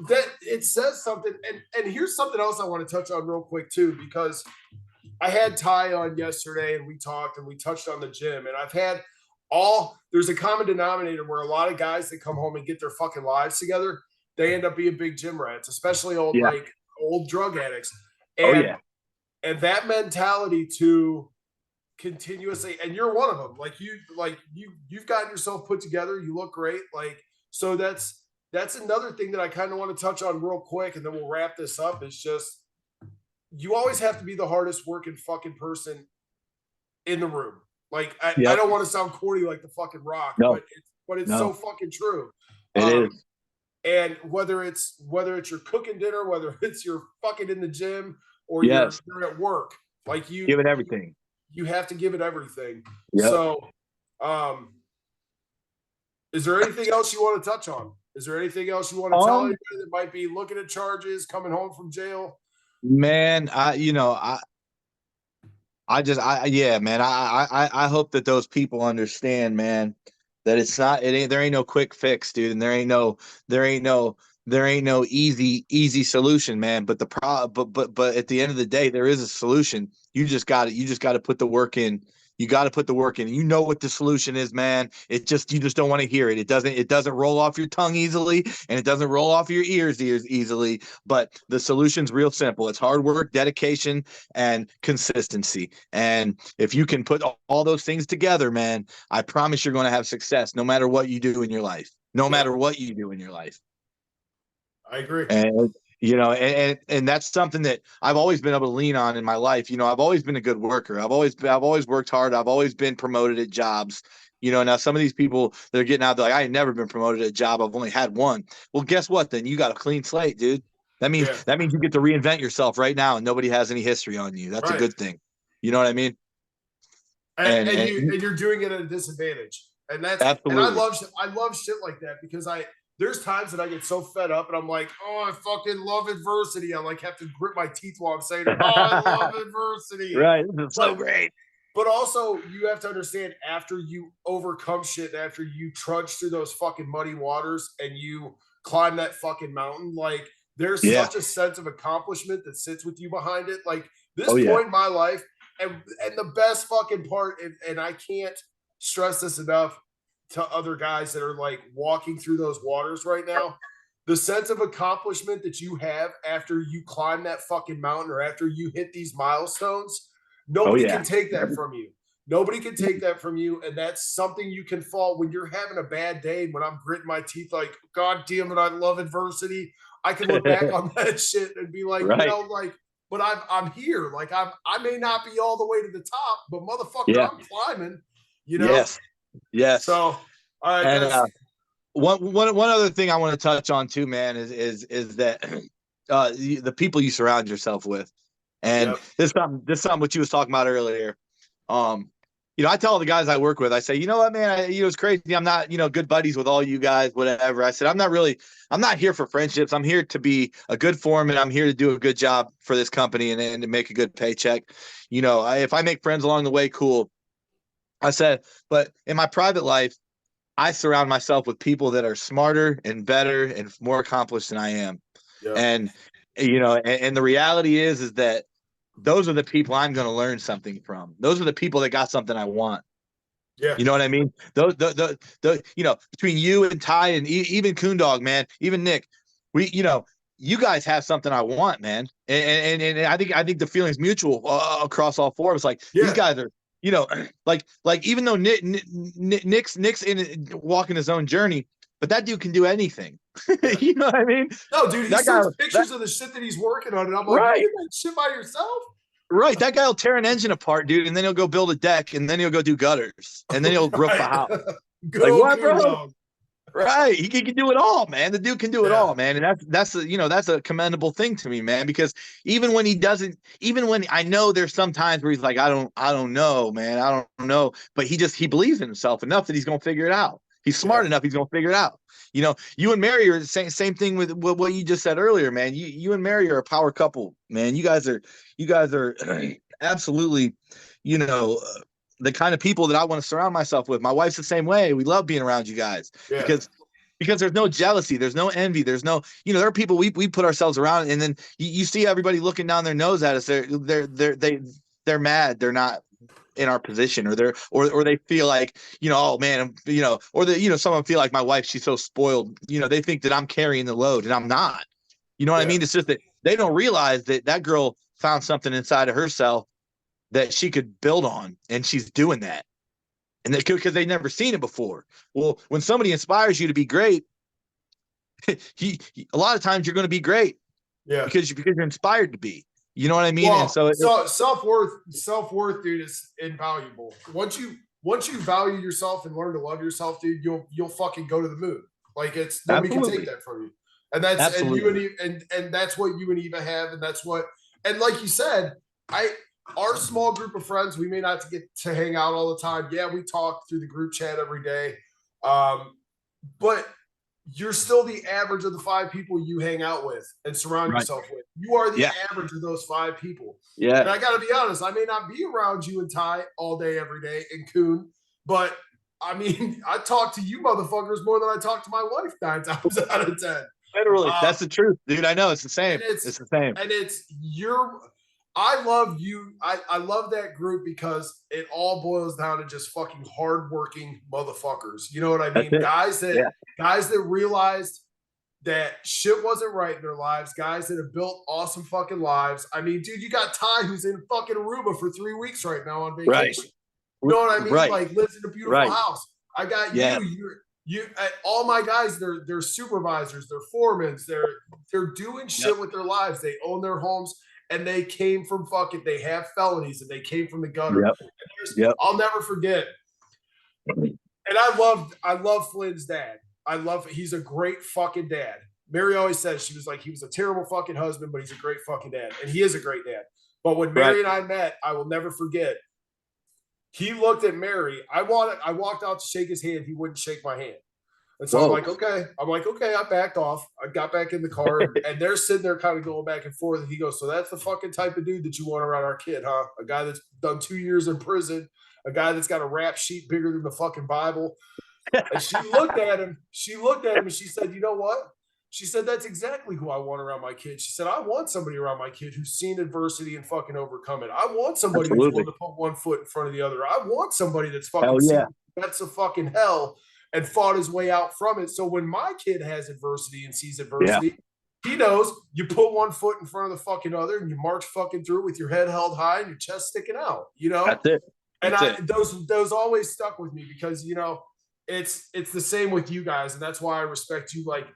That it says something, and here's something else I want to touch on real quick too, because I had Ty on yesterday and we talked and we touched on the gym, and I've had there's a common denominator where a lot of guys that come home and get their fucking lives together, they end up being big gym rats, especially Yeah. old drug addicts. Oh And yeah. and that mentality to continuously, and you're one of them. You've gotten yourself put together, you look great. So that's another thing that I kind of want to touch on real quick, and then we'll wrap this up. Is just you always have to be the hardest working fucking person in the room. I Yep. don't want to sound corny like the fucking rock, No. but it's so No. fucking true. It Um, is. and whether it's your cooking dinner, whether it's you're fucking in the gym or you're Yes. you're at work, like Give it you everything. you have to give it everything. Yep. So, um, is there anything else you want to touch on? Is there anything else you want to tell Um, anybody that might be looking at charges, coming home from jail? man, I just yeah, man. I hope that those people understand, man, that there ain't no quick fix, dude, and there ain't no easy solution, man. But but at the end of the day, there is a solution. You just got to put the work in You got to put the work in. You know what the solution is, man. You just don't want to hear it. It doesn't roll off your tongue easily, and it doesn't roll off your ears easily. But the solution's real simple. It's hard work, dedication, and consistency. And if you can put all those things together, man, I promise you're going to have success no matter what you do in your life. No matter what you do in your life. I agree. And and that's something that I've always been able to lean on in my life. I've always been a good worker. I've always worked hard. I've always been promoted at jobs. Now some of these people that are getting out, they're like, I ain't never been promoted at a job. I've only had one. Well, guess what? Then you got a clean slate, dude. That means you get to reinvent yourself right now, and nobody has any history on you. That's a good thing. You know what I mean? And you're doing it at a disadvantage. And that's absolutely. And I love shit like that, because there's times that I get so fed up and I'm like, oh, I fucking love adversity. I like have to grit my teeth while I'm saying, oh, I love adversity. Right. It's so great. But also you have to understand, after you overcome shit, after you trudge through those fucking muddy waters and you climb that fucking mountain, like there's such a sense of accomplishment that sits with you behind it. Like this point in my life, and the best fucking part, and I can't stress this enough to other guys that are like walking through those waters right now, the sense of accomplishment that you have after you climb that fucking mountain or after you hit these milestones, nobody can take that from you. Nobody can take that from you. And that's something you can fall when you're having a bad day. When I'm gritting my teeth, like, God damn it, I love adversity. I can look back on that shit and be like, but I'm here. Like I may not be all the way to the top, but motherfucker, I'm climbing, Yes. So, one other thing I want to touch on too, man, is that the people you surround yourself with, and this is something what you was talking about earlier. I tell the guys I work with, I say, you know what, man, it's crazy. I'm not, good buddies with all you guys, whatever. I said, I'm not here for friendships. I'm here to be a good foreman. I'm here to do a good job for this company and to make a good paycheck. If I make friends along the way, cool. I said, but in my private life, I surround myself with people that are smarter and better and more accomplished than I am. Yep. And, and the reality is that those are the people I'm going to learn something from. Those are the people that got something I want. Yeah. You know what I mean? Those, between you and Ty and even Coondog, man, even Nick, you guys have something I want, man. And I think the feeling's mutual across all four of us. Like these guys are, like even though Nick's in walking his own journey, but that dude can do anything. You know what I mean? No, dude, he sends pictures of the shit that he's working on, and I'm like, you do that shit by yourself? Right. That guy will tear an engine apart, dude, and then he'll go build a deck, and then he'll go do gutters, and then he'll roof a house. Like, what, bro? Right. He can do it all, man. The dude can do it all, man. And that's a commendable thing to me, man, because even when I know there's some times where he's like, I don't know, man. I don't know. But he believes in himself enough that he's going to figure it out. He's smart enough. He's going to figure it out. You and Mary are the same thing with what you just said earlier, man. You and Mary are a power couple, man. You guys are absolutely, the kind of people that I want to surround myself with. My wife's the same way. We love being around you guys because there's no jealousy, there's no envy, there's no, there are people we put ourselves around, and then you see everybody looking down their nose at us. They're mad. They're not in our position, or they feel like, oh man, or someone feel like my wife, she's so spoiled. They think that I'm carrying the load, and I'm not. You know what I mean? It's just that they don't realize that girl found something inside of herself that she could build on, and she's doing that, and because they've never seen it before. Well, when somebody inspires you to be great, a lot of times you're going to be great, because you're inspired to be. You know what I mean? Well, and so self-worth, dude, is invaluable. Once you value yourself and learn to love yourself, dude, you'll fucking go to the moon. Like nobody can take that from you, and that's and that's what you and Eva have, and that's what, and like you said, our small group of friends, we may not get to hang out all the time. Yeah, we talk through the group chat every day. But you're still the average of the 5 people you hang out with and surround yourself with. You are the average of those 5 people. Yeah. And I got to be honest, I may not be around you and Ty all day, every day, and Coon, but I mean, I talk to you motherfuckers more than I talk to my wife 9 times out of 10. Literally, that's the truth, dude. I know it's the same. It's the same. And I love you. I love that group because it all boils down to just fucking hardworking motherfuckers. You know what I That's mean? it. Yeah. Guys that realized that shit wasn't right in their lives, guys that have built awesome fucking lives. I mean, dude, you got Ty who's in fucking Aruba for 3 weeks right now on Right. vacation. You know what I mean? Right. Like lives in a beautiful Right. house. I got Yeah. all my guys, they're supervisors, they're foremans, they're doing shit Yep. with their lives. They own their homes and they came from fucking, they have felonies and they came from the gutter. Yep. Yep. I'll never forget. And I love Flynn's dad. He's a great fucking dad. Mary always says, she was like, he was a terrible fucking husband, but he's a great fucking dad. And he is a great dad. But when Mary and I met, I will never forget. He looked at Mary. I walked out to shake his hand. He wouldn't shake my hand. And so I'm like, okay. I backed off. I got back in the car and they're sitting there kind of going back and forth. And he goes, so that's the fucking type of dude that you want around our kid, huh? A guy that's done 2 years in prison, a guy that's got a rap sheet bigger than the fucking Bible. And she looked at him and she said, you know what? She said, that's exactly who I want around my kid. She said, I want somebody around my kid who's seen adversity and fucking overcome it. I want somebody who's willing to put one foot in front of the other. I want somebody that's fucking seen that's a fucking hell and fought his way out from it. So when my kid has adversity and sees adversity, he knows you put one foot in front of the fucking other and you march fucking through it with your head held high and your chest sticking out, you know? That's it. Those always stuck with me because, you know, it's the same with you guys. And that's why I respect you. Like,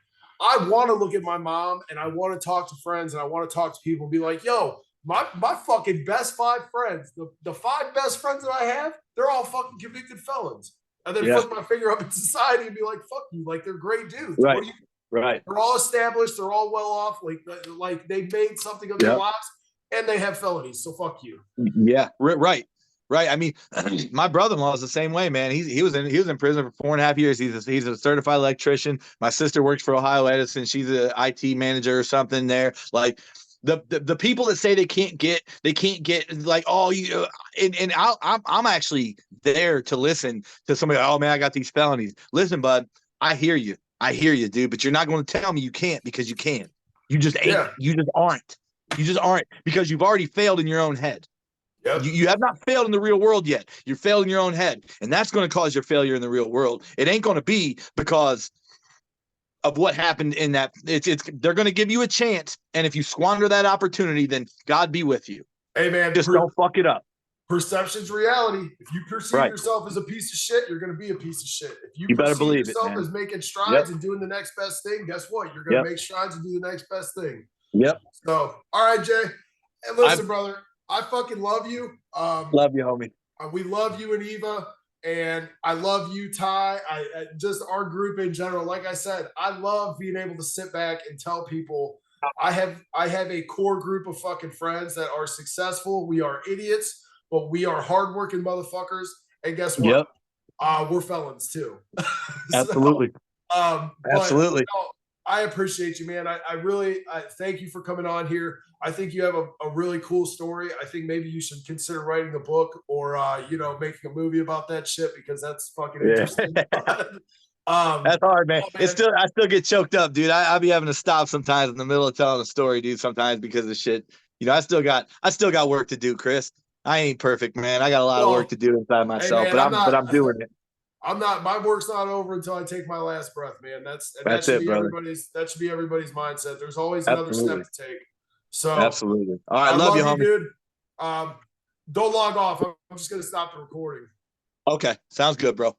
I want to look at my mom and I want to talk to friends and I want to talk to people and be like, yo, my fucking best 5 friends, the 5 best friends that I have, they're all fucking convicted felons. And then flip my finger up at society and be like, fuck you. Like, they're great dudes. Right. Right. They're all established. They're all well off. Like they made something of their lives and they have felonies. So fuck you. Yeah. Right. Right. I mean, my brother-in-law is the same way, man. He was in prison for 4.5 years. He's a certified electrician. My sister works for Ohio Edison. She's an IT manager or something there. Like the people that say they can't get like, oh, you and I'm actually there to listen to somebody. Oh man, I got these felonies. Listen, bud, I hear you, dude. But you're not going to tell me you can't because you can't. You just ain't. Yeah. You just aren't because you've already failed in your own head. Yep. You have not failed in the real world yet. You're failing in your own head. And that's going to cause your failure in the real world. It ain't going to be because of what happened in that. They're going to give you a chance. And if you squander that opportunity, then God be with you. Hey, man. Just don't fuck it up. Perception's reality. If you perceive yourself as a piece of shit, you're going to be a piece of shit. If you better perceive believe yourself as making strides and doing the next best thing, guess what? You're going to make strides and do the next best thing. Yep. So, all right, Jay. Hey, listen, brother. I fucking love you. Love you, homie. We love you and Eva, and I love you, Ty. I just our group in general. Like I said, I love being able to sit back and tell people I have a core group of fucking friends that are successful. We are idiots, but we are hardworking motherfuckers. And guess what? We're felons too. Absolutely. Absolutely. I appreciate you, man. I really thank you for coming on here. I think you have a really cool story. I think maybe you should consider writing a book or, making a movie about that shit because that's fucking interesting. That's hard, man. I still get choked up, dude. I'll be having to stop sometimes in the middle of telling a story, dude, sometimes because of shit. You know, I still got work to do, Chris. I ain't perfect, man. I got a lot of work to do inside myself, hey, man, but I'm doing it. My work's not over until I take my last breath, man. That should be everybody's mindset. There's always another step to take. So absolutely. All right. Love you, homie. Dude. Don't log off. I'm just going to stop the recording. Okay. Sounds good, bro.